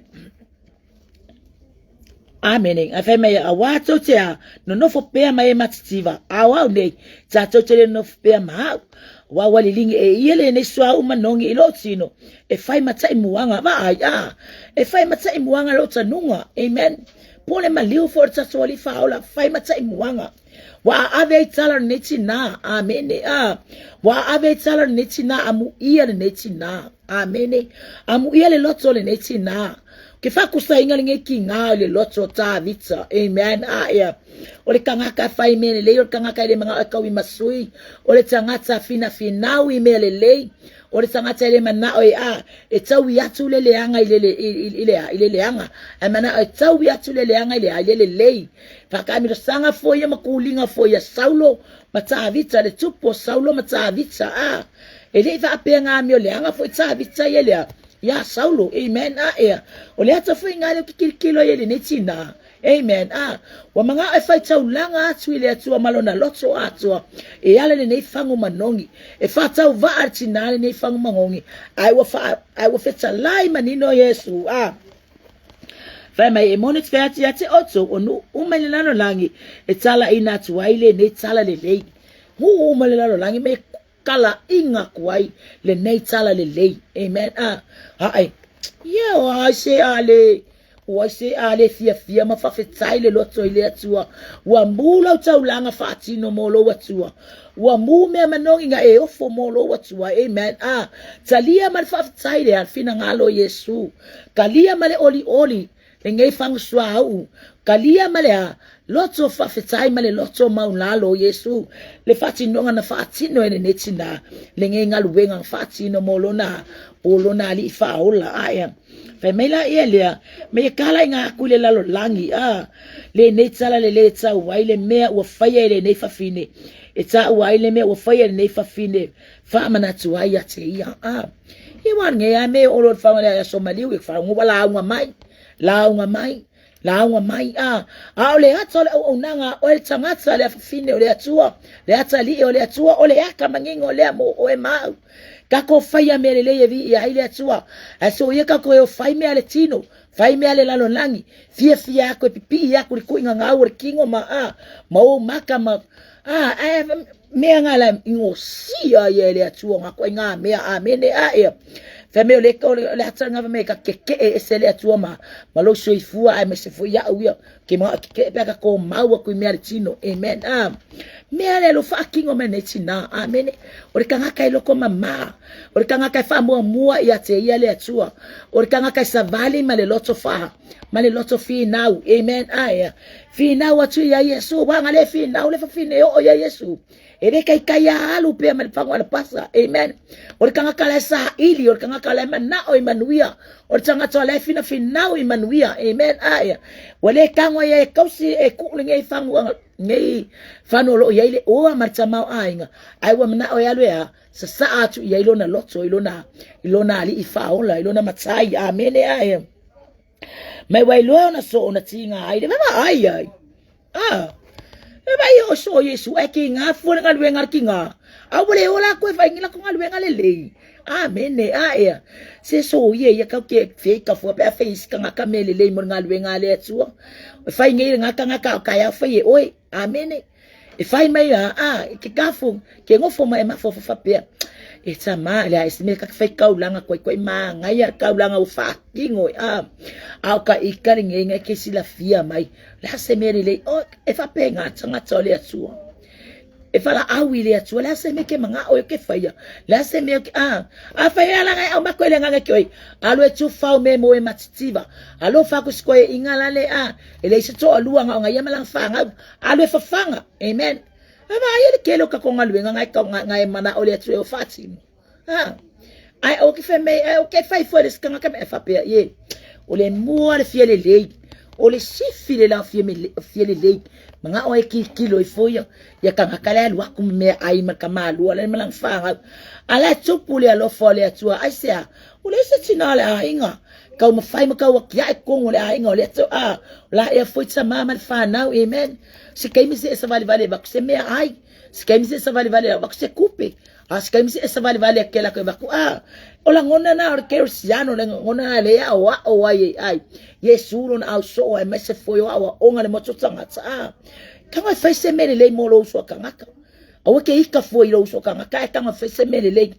Amen. Afe me awato te no fo pe mai matitiva. Awa ne ta totele no fo pe ma. Wa wali lingi yele ne swa umanongi ilotino. E fai matai muanga e fai matai muanga lota nunga. Amen. Pole maliu for tatoli faula fai matai muanga. Wa ave tala neti na. Amen. Wa ave tala neti na amu iya neti na. Amen. Amu iya le loto le neti na. Ke fa kusa inga linge kinga le loto ta vita amen ole kangaka fa imene le ole kangaka le manga akawi masui ole tangata fina finawi mele le ole tangata le mana e tawi atu le leanga ile leanga amana e tawi atu le leanga ile le fa kamiro sanga foya makulinga foya saulo mata vita le tupo saulo mata vita ele va penga mi leanga foya ta vita yele ya saulo amen ole ata fu ngale kikilo yele netina amen wa manga e fa taulanga atu ile atu malona loto atu e yale ne fangu manongi e fa tau va artinale ne fangu mangongi ai wa feta lai manino Yesu fa mai e monet fati ate otso onu umelelano langi e tala ina tu ile ne tala le hu umelelano langi me kala inga kuai le nei tala le lei amen wa se ale fia ma fa fetai le loto ile atua wa mbula utaulanga fatino molo watua wa mu me manongi nga e ofo molo watua amen talia mal fa fetai le alfina ngalo Yesu kalia male oli ngai fang swau kalia male loto fa fetai male loto maulalo Yesu le fatino nga na fatino ene netina le ngai ngaluwenga fatino molona olona li fa ola fa mela elia me kala nga kule lalo langi le netala le tsa waile me wa faya le ne fa fine etsa waile me wa faya le ne fa fine fa manatu aya te ia iwan nge ame olot fa mala ya somali we fa ngubala ngwa mai ole atole onanga ole tangata le fine ole atua le atali ole atua ole akamangingo le mo o ma kako faya melele yevi ya ile atua aso yeka ko fai me ale tino fai me ale lalo langi fia ko pipi ya ko inga ngawur kingo mau makama me ngala ingo sia yele atua ngako inga me amene Fe me le hatanga me ka ke e se le atua ma lo so ifua ai me se fu ya uia ke ma ke pe ka ko mau ku me tino amen me ale lo fa kingo me netina amen o le kanga kai lo ko mama o le kanga kai fa mua ia te ia le atua o le kanga kai savali ma le loto fa ma le loto fi now amen aya fi now atu ya Yesu wa ngale fi now le fa fi ne o ya Yesu ere kai kaya alu pe ma fa ngala pasa amen o le kanga kala sa ili o le kanga kala mana o Emmanuel o le tanga to le fina now Emmanuel amen aya wale kangwa ye kausi e kulinge fangu ngai fano lo yaile o marcha mau ainga ai wa mana o yalwe a sa atu ya ilona loto ilona ali ifaola ilona matsai amen aya mai wai lo na so na tinga ai de mama ai Eba yo so Yesu nga fu nga lwe nga kinga. Awole ola ko fa ngila ko nga lwe nga lele. Amen aya. Se so ye ya ka ke fe ka fu pa face ka nga kamele le mo nga lwe nga le tsu. Fa ngi nga ka ya fa ye oi. Amen. E fa mai ke ka fu ke ngo fu mai ma fu fa pe. E tsa ma le is me ka fa ka ulanga ko ma nga ya ka ulanga u fa kingo au ka ikaringe nga ke sila fia mai. La se mere le o e fa pe nga tsanga tsole atsu e fa la awi le atsu la se me ke manga o ke fa ya la se me a fa ya la nga o makwele nga ke oi alo tsu fa me mo e matitiva alo fa ku sko e ingala le ele se to alua nga ya mala fa nga alo fa fanga amen aba ye ke lo ka ko nga lwenga nga e mana o le atsu o fatimo ai o ke fe me o ke fa fo le ska nga ka me fa pe ye o le mo le fiele le o le sifile la fiele le manga o ki kilo i foya ya kanga kala lu ku me ai ma kamalu ala malang fa ala tupule alo fole atua ai se o le se tinala inga ka ma fai ma ka wa ya ko le inga le to la e foi sa mama fa now amen se kai mi se vale ba se me ai se kai mi se vale ba se coupe se kai mi se vale aquela que ba ola ngona na ke siano le ngona le ya o ai Yesu lon au so e mese foi o onga le moto tanga kanga fai se mele le mo lo so kanga o ke ika foi lo so kanga ka kanga fai se mele le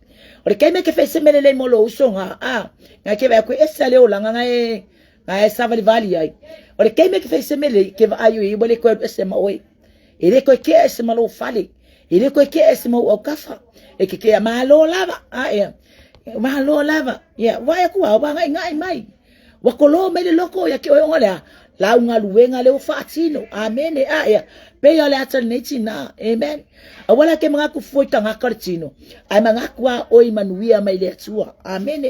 o ke me ke fai se mele le mo lo so nga ke ba ko esa le o langa nga sa vale ai o ke me ke fai se mele ke va ayu i bole ko ese ma oi ele ko ke ese ma lo fale ele ko ke ese mo o kafa e ke ma lo lava mahalo lava ya wa ku wa ngai mai wa kolo me le loko ya ke o ngala la unga luenga le fatino amen ya pe ya le atal netina amen awala ke mga ku foi tanga kartino ai mga kwa o Emmanuel mai le tua amen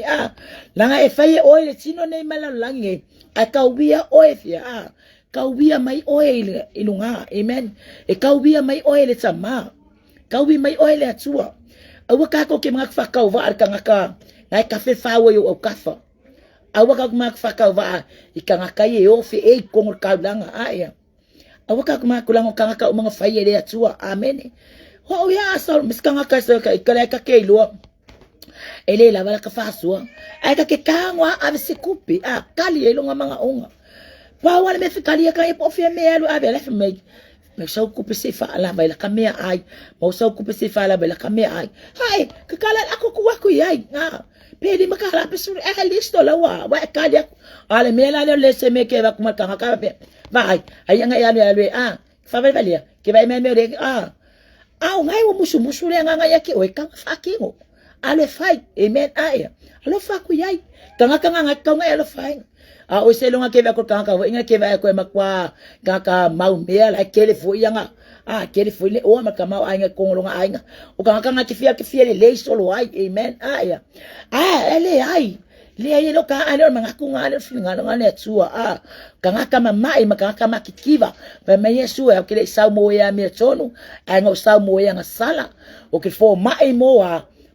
langa e fai o le tino nei mala lange a ka wia o fia ka wia mai o ile ilunga amen e ka wia mai o ile tama ka wi mai o ile tua awaka ko ke mga fakau va ka ngaka ngai ka fe fa wo o kafa awaka ko mga fakau va ikanga ye o fe e ko ka langa aya awaka ko mga kulang ka ngaka mga faye le atua amen ho ya so miskanga ka so ka ke lo ele la bala ka fa so ai ka ke kangwa ave se kupi kali elo nga mga onga pa wala me fikali ka e po fe me alo ave la fe me sau kupe se fa ala baila kamea ai mau sau kupe se fa ala baila kamea ai hai kakala ako kuwa ku yai pedi makala pesuri listo la wa kali ale mela le se me ke va kuma kanga ka pe vai ai nga ya le fa va valia ke vai me re ngai wo musu le nga ya ke o ka fa kingo ale fai amen ai alo fa ku yai kanga nga ka nga alo fai o se longa ke va ko kanga inga ke va ko makwa kaka mau mea la ke le fo yanga ke le fo le o ma kama ainga ko longa ainga o kanga ke fia le solo ai amen aya ele ai le ai lo ka ale manga ku ngale finga ngale tsua kanga kama mai maka kama kikiva ba me Yesu ke le sa mo ya me tonu ainga sa mo ya sala o ke fo mai mo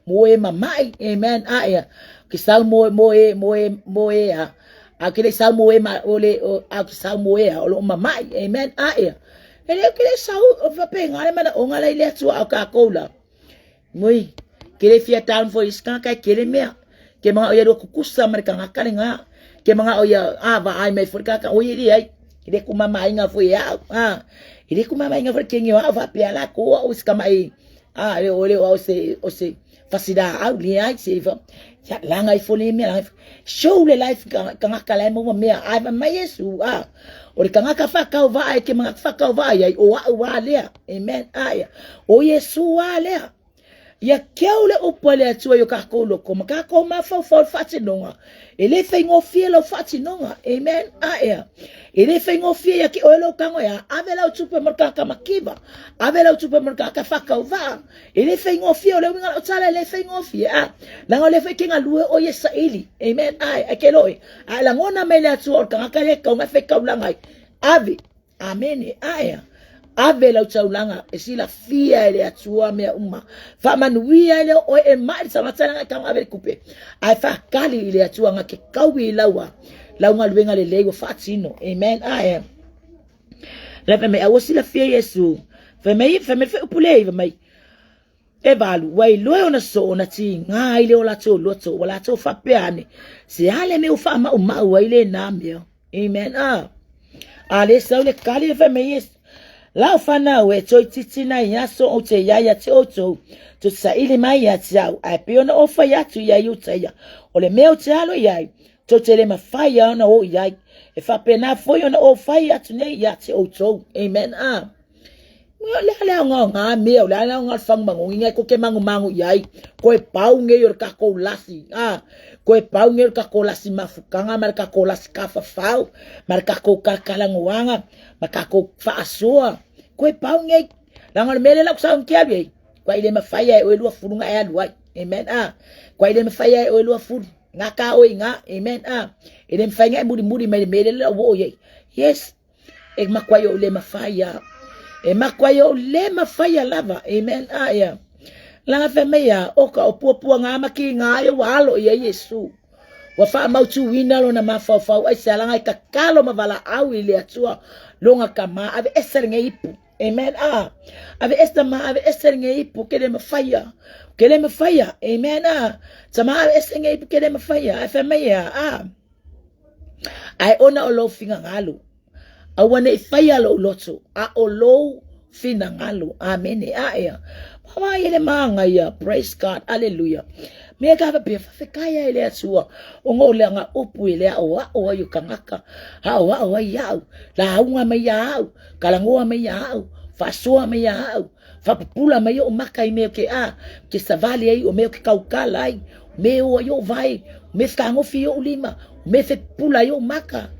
mo e mai amen aya ke sa mo akile salmo e ma ole salmo e o mamai amen ele kile sau va penga mana onga la ile tu aka kola moi kile fia town for iska ka kile me ke mga oya do kukusa mereka ngakale nga ke mga oya va ai me for ka oya ri ai kile ku mamai nga fo ya ile ku mamai nga for kenyo va pe ala ko o iska mai ole o se fasida au le ai se fa ya langa I fole me life show le life kanga kala mo me ai ma Yesu o le kanga ka fa ka va ai ke mga fa ka va ai o wa le amen ai o Yesu wa le ya keule upole atua yo kakolo koma kako mafa for fatinonga ele fengo fielo fatinonga amen aya ele fengo fie ya ki oelo kango ya avela utupe marka makiba avela utupe marka faka uva ele fengo fie ole winga utala ele fengo fie la ngole fe kinga lue o yesa ili amen aya akeloi la ngona mele atua kanga kale ka nga fe kaulangai ave amen aya avela utaulanga esila fia ele atua mea uma fa manuia ele o e mai samatana ka ave kupe ai fa kali ile atua nga ke kawi lawa launga luenga le lego fatino amen ai la me awosila fia Yesu fa me fe upule fa me e balu wai loe ona so ona ti nga ile ola to loto wala to fa peane se ale me ufa ma uma wai na meo amen ale saule kali fa me Yesu la fana we toi titina yaso o te yaya te oto to sa ile mai ya tiau ai peona ofa ya tu ya yuta ya ole meo te alo yai to te le mafaya na o yai e fa pena foi ona o fai atu ne ya te oto amen le nga meo le nga fang mangu ngai ko ke mangu yai ko e pau nge yor ka ko lasi ko e pau nge ka ko lasi mafukanga mar ka ko lasi ka fa fau mar ka ko ka kalanguanga maka ko fa asua ko e pau nge langal mele la kusang kiabe ko ile mafaya o lua furunga ya lua amen ko ile mafaya o lua fur ngaka o nga amen ile mfanya muri mele la wo ye yes e makwayo le mafaya e makwayo le mafaya lava amen ya langa femeya oka opopua nga maki nga yo walo ya Yesu wa fa mautu wina lo na mafau ai salanga ka kalo mavala au ile atua longa kama ave eseringe ipu amen ave estama ave eseringe ipu kele mafaya amen sama ave eseringe ipu kele mafaya femeya ai ona olo finga ngalo awana ifaya lo loto olo fina ngalo amen ya mama ile manga ya praise God hallelujah me ka be fa kaya ile atua ngole nga upu ile o yo kangaka o ya la unga me ya kalangoa me ya fa soa me ya fa pula me yo maka me ke ke savali ai o me ke kaukala ai me o yo vai me stango fio lima me fe pula yo maka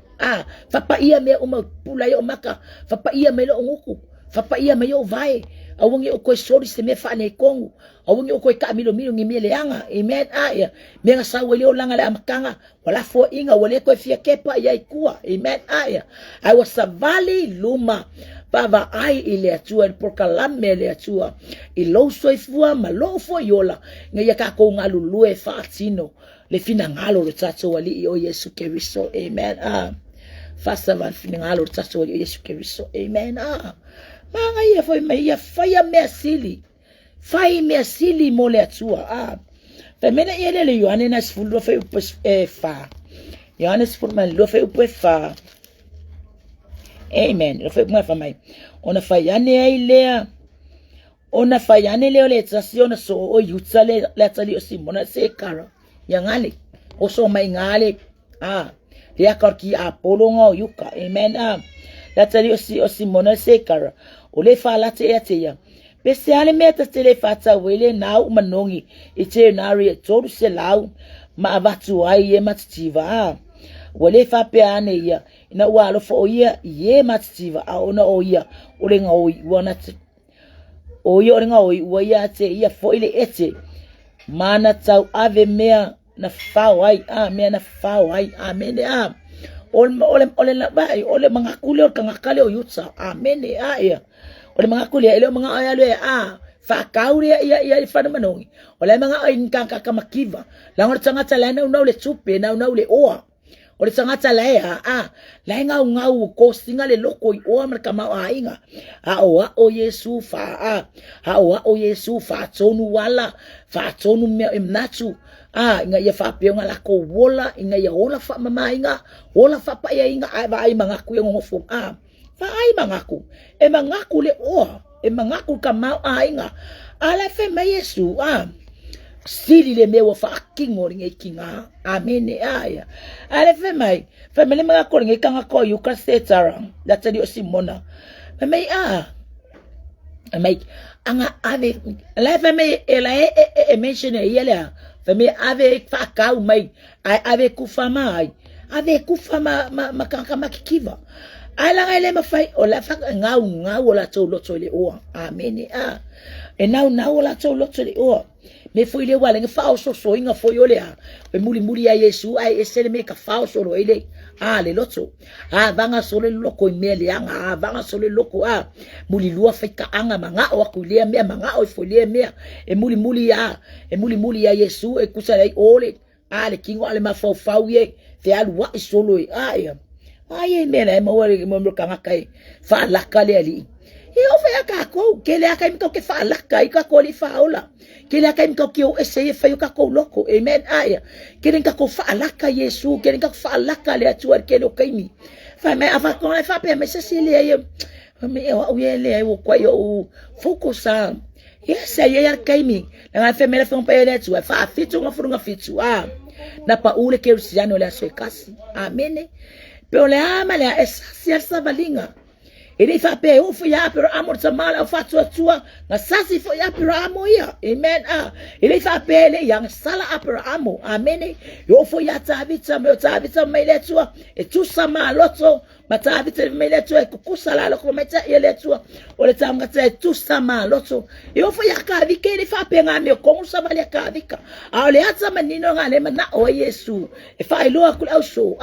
fa pa ia me o pula yo maka fa pa ia me lo nguku fa pa ia me yo vai awangi o koe sori se me fa ne kongu awangi o koe ka milo ngi mele anga amen ya me nga sa wele o langa le amakanga wala fo inga wale koe fia kepa ya ikua amen ya ai wasavali luma bava ai ile atua por kalame ile atua i lo soifua ma lo fo yola nga ya ka ko ngalu lue fa atino le fina ngalo le tato wali o Yesu Kristo amen fasa van fina ngalo le tato wali o Yesu Kristo amen manga ia foi mai ia faya me asili mole atua pemena ia le Yohane na sfulu foi fa Johannes por man lo foi fa amen lo foi ma fa mai ona fayane ai lea ona fayane leo le tsasiona so o yutsa le tsali o simona se kara yangale o so mai ngale le akarki apolonga yuka amen la tsali o simona se kara o le fala te ya pese ale meta te le fata wele nau manongi eternary toru se lau ma avatu ai e matitiva wele fa pe ane ya ina walo fo ia ye matitiva ona o ia o le ngoi wana o ia o le ngoi o ia te ia fo ile ete mana tau ave mea na fawai mea na fawai amen ole la bai ole mga kule o kangakale o yutsa amen ya ole mga kule ele mga ayalo fa kauri ya fa manongi ole mga ay kangka makiva langor tsanga tsala na le tsupe na le oa ole tsanga tsala la ngau ko singa le loko o marka ma ainga o Yesu fa o Yesu fa tsonu wala fa tsonu me imnatu inga ya fa pe nga la ko wola inga ya ola fa mama inga ola fa pa ya inga ai mga ku yang ngofo fa ai mga ku e mga ku le o e mga ku ka ma inga ala fe me Yesu sili le mewa fa kingo ringe kinga amene aya ale fe mai fe mele mga ko ringe kanga ko yu ka setara that's the simona fe mai mai anga ave la fe mai ela mention yele fe mai ave fa ka mai ave kufama ave kufama makanga makikiva ala ngale mafai ola fa ngau la to loto le o amene e nau la to loto le o me foi le wala nga fa so inga foi ole e muli ya Yesu ai esele me ka fa so lo ile le loto vanga so le loko imele anga vanga so le loko muli lua fa ka anga manga o ku le me manga o foi le me e muli ya Yesu e kusa le ole le kingo ale ma fa ye te alu wa solo ya ai me na mo wale mo kanga kai fa la kale ali e o fa ka ko ke le ka mi ko ke fa la kai ka ko li fa ola kile ka imka kio ese fa yo ka ko loko amen aya kile ka ko fa alaka Yesu kile ka fa alaka le atu ke lo kaimi fa me ava ko fa pe me se le ye me o ye le o kwa yo focus yes ya kaimi na fa me le fa pe le atu fa fitu nga fitu na pa ule ke usiano le aso kasi amen pe ole ama le esa sa balinga ele fa pe o fo ya pero amor samala fa tua na sasi fo ya pero amo ya amen ele fa pe le yang sala pero amo amen yo fo ya tabita mai le tua e tu sama loto matabita mai le tua e kusala lo ko meta ele tua o le tanga te tu sama loto yo fo ya ka vi ke le fa pe nga me ko sa le ka vika le atsa manino nga le mana o Yesu e fa ilo akula so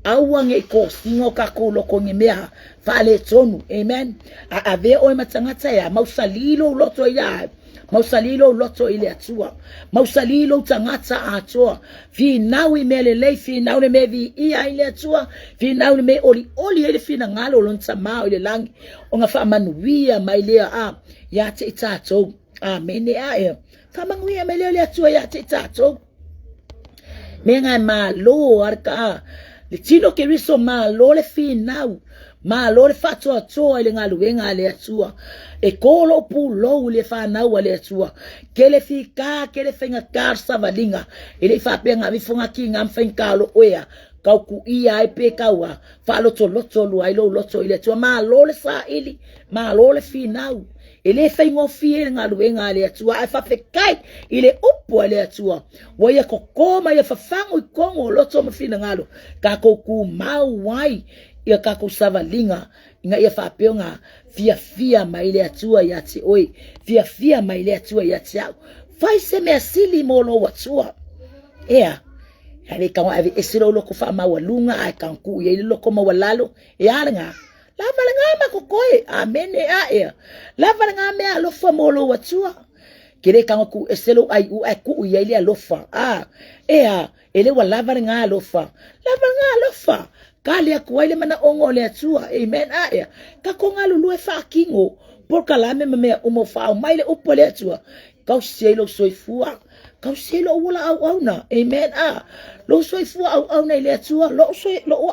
awange ko singo ka ko lo ko ngemea fale tonu amen ave o matangata ya mausalilo loto ile atua mausalilo tangata atua fi nawi melele fi nawi mevi ia ile atua fi nawi me oli ile fi na ngalo lo ntama ile langi onga fa manuia mailea ya te tato amen ya kama ngui melele atua ya te tato menga malo arka le tino ke riso malo le fi nau ma lo le fatu atua ile ngalu wenga le atua e kolo pu lo le fa na wa le atua ke le fika ke le fenga karsa valinga ile fa penga vifunga kinga mfenka lo oya ka ku ia e pe kawa fa loto lu ai lo loto ile atua ma lo le sa ili ma lo le fi nau ile fengo fi ile ngalu wenga le atua fa fekai ile upo le atua wa ya kokoma ya fa fangu kongo loto mfina ngalo ka ko ku mau wai ia kako savalinga inga ia faapionga fia maile atua ya te oi fia maile atua ya te au fai se me asili molo watua ave kawa ave esiro loko fa mawalunga ai kanku ia loko mawalalo nga lava nga makokoe amen lava nga me alofa molo watua kire kanga ku eselo ai ku ia ile alofa ele walava nga alofa kali aku ile mana ongo le atua amen ka konga lulu e fa kingo por kala me umo fa maile upo le atua ka selo soifua ka selo wala au na amen lo soifua au na le atua lo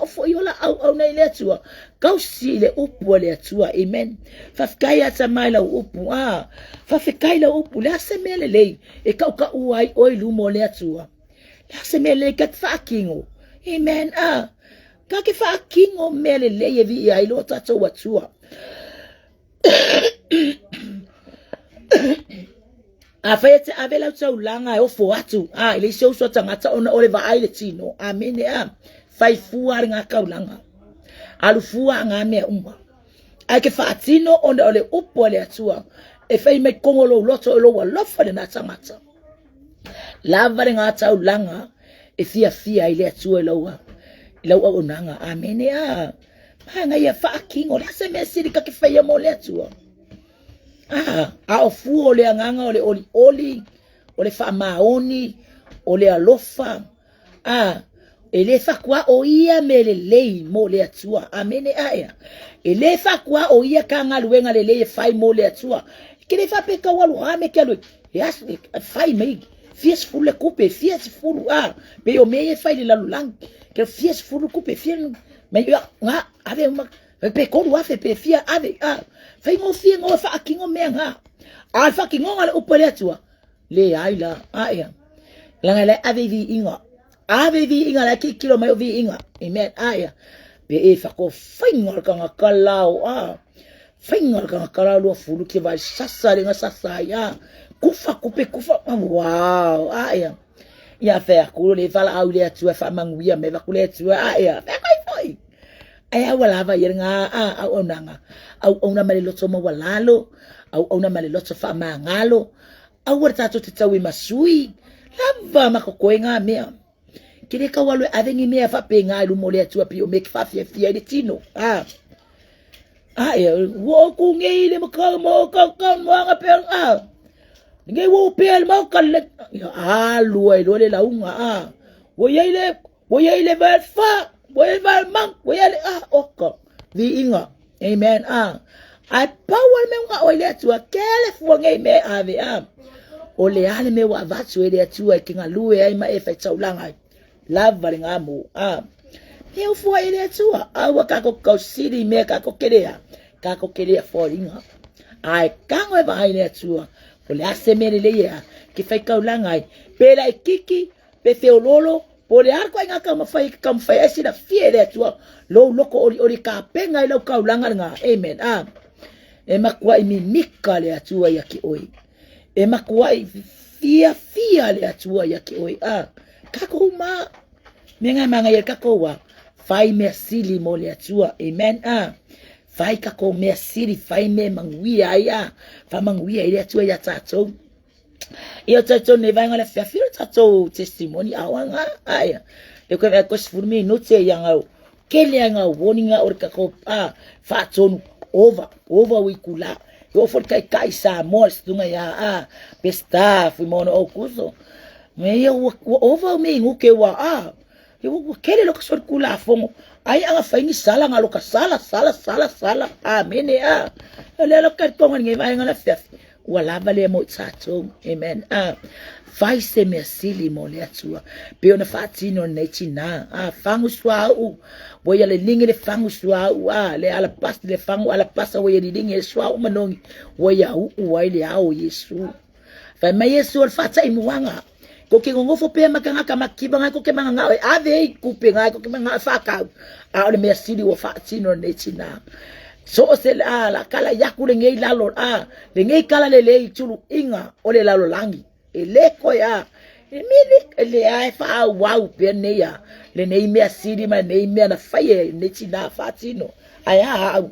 fo yola au na le atua ka sile upo le atua amen fa kaya ta maila upo fa kaya upo la semele le e ka uai oi lumo le atua la semele ka fa kingo amen kake fa kingo mele le vi ai lo tato watua afete avela tsaulanga o fo atu ile se uso tangata ona ole va ai le tino amen fai fuar nga kaulanga alu fua nga me umba ake fa tino ona ole upo le atua e fai me kongolo loto lo wa lofa le na tangata lava nga tsaulanga e fia ile atua lo lau onanga amen nga ya fa kingo la se mesiri ka ke fa ya moletua ofu ole nganga ole fa maoni ole alofa ele fa kwa o ia melele moletua amen ele fa kwa o ia kanga luenga lele fa moletua kile fa pe ka walu ame kelo yes fa me fies full coupe fies full pe o me fa ile la lulang que fies furu coupe fien me nga ave uma pe ko wa fe pe fia ave fe ngo fie ngo fa kingo me nga fa kingo ngale upole tua le aila aya langa le avevi inga la kilo mai ovi inga amen aya be e fa ko fainga ka kalau fainga ka kalau lo fulu ke vai sasa le sasa ya kufa wow aya ya fe ku le fala au le tu fa manguia me va ku le tu aya fe kai foi aya wala va yenga au onanga au ona mali loto mo walalo au ona mali loto fa mangalo au warta to te tawi masui lava makokoenga mea kire ka walwe avengi mea fa penga lu mo le tu api o make fa fia de tino ya wo ku ngeile mo ka mo nga pel nge wo pel mo ka le lu ai lo le la unga wo yeile va fa wo va mang wo yele oko vi inga amen ai power me nga o le tu akele fu nge me ave o le ale me wa vatsu ele tu ai kinga lue ai ma e fa tsaulanga lava ringa mo me fu ele tu wa ka ko siri me ka ko kerea for inga ai kango e va ele tu o le ase me le ya ki fa kaulanga ai pela kiki pe feololo o le arko inga ka mafai esi na fie ele tu lo loko ori ka penga ile kaulanga nga amen e makwa imi mika le tu ya ki oi e makuai fia le atua ya ki oi kako ma menga manga ye kako wa fai me sili mo le atua amen fai kako me sili fai me manguia ya fa manguia ile atua ya tato io tato ne vai ngala fia tato testimony awanga aya e ko ko sfurmi no te yanga kele yanga woninga or kako fa tonu over we kula yo for kai sa mos tunga ya pesta fui mono o kuso me yo over me nguke wa yo kele lo kasor kula fongo ai anga faini sala ngalo ka sala amene le lo ka tonga nge vai ngala fef wala vale mo tsato amen fai se me sili mo le atua pe ona fatino nechi na fangu swa wo ya le lingi le fangu swa le ala pas le fangu ala pasa wo ya di lingi swa manongi wo ya wa ile au yesu fa ma yesu al fata imuanga ko ke ngofo pe makanga kama kibanga ko ke manga ave ku pe nga ko ke manga faka le me sili wo fatino nechi na so se la kala yakule ngei lalo le ngei kala le chulu inga o le lalo langi eleko ya emili le ai fa wow bene ya le nei me asiri ma nei me na faye ne china fatino aya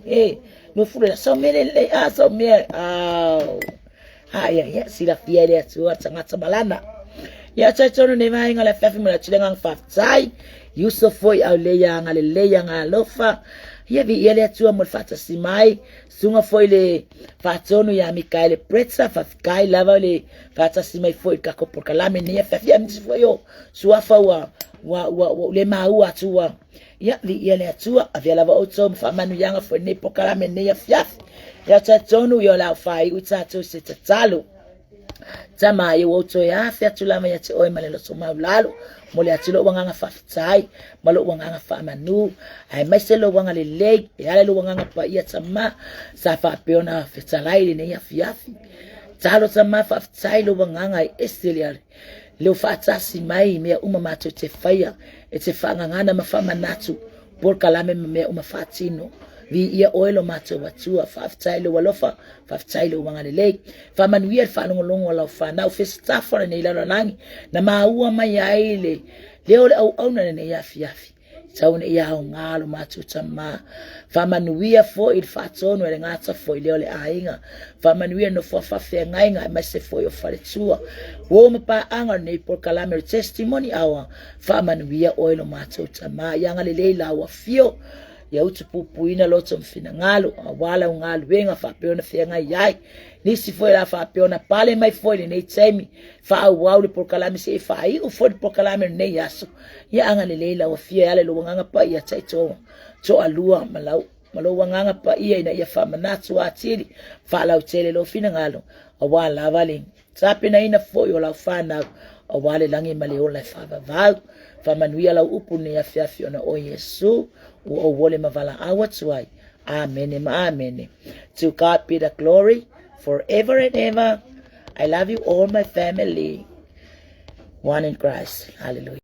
no fure so me le so me ya sila fiele tu tsanga balana ya tsatsono ne mai ngala fafi mo la chilenga fa tsai yusuf foi au le ya ngale le ya ngalofa ya vi ele tu mo fata simai sunga foi le fatonu ya Mikael Pretsa fa kai lava le fata simai foi ka ko por kalame ne fa fi am foi yo suafa wa le mau atua ya vi ele tu avia lava otso fa manu yanga foi ne por kalame ne ya fiaf ya tatonu yo la fai utatu se tatalo tama ye woto ya fa tulama ya te oi malelo so maulalo mole atilo wanga fafitai malo wanga fa manu ai meselo wanga le leg ya le wanga pa ya tama sa fa peona fetalai ne ya fiafi talo tama fafitai lo wanga eselial le fatasi mai me uma mato te faya e te fanga ngana mafama natu por kalame me uma fatino vi ia oilo mato watua fafitai lo walofa fafitai lo wanga le leg fa manuia fa longo la fa na festa for ne la nangi na maua mai aile leo au na ne ya fiafi taune ya ngalo mato tama fa manuia fo il fatono le ngata fo leo le ainga fa manuia no fo fa fe ngainga ma se fo yo fale tua wo mpa anga ne por kalame testimony awa fa manuia oilo mato tama yanga le leila wa fio ya utupupu ina loto mfina ngalo wala ngalo wenga fa peona fenga yai nisi foi la fa peona pale mai foi ne tsemi fa wau por kalame se fa ai u foi por kalame ne yaso ya anga le leila wa fia yale lo nganga pa ya tsaito to alua malo nganga pa ia ina ya fa manatu atili fa la utele lo fina ngalo wala vale sape na ina foi la fa na wale langi male ola fa va fa manuia la upu ne ya fia na o yesu o wole mavala awatsuai amen amen to God be the glory forever and ever I love you all, my family. One in Christ. Hallelujah.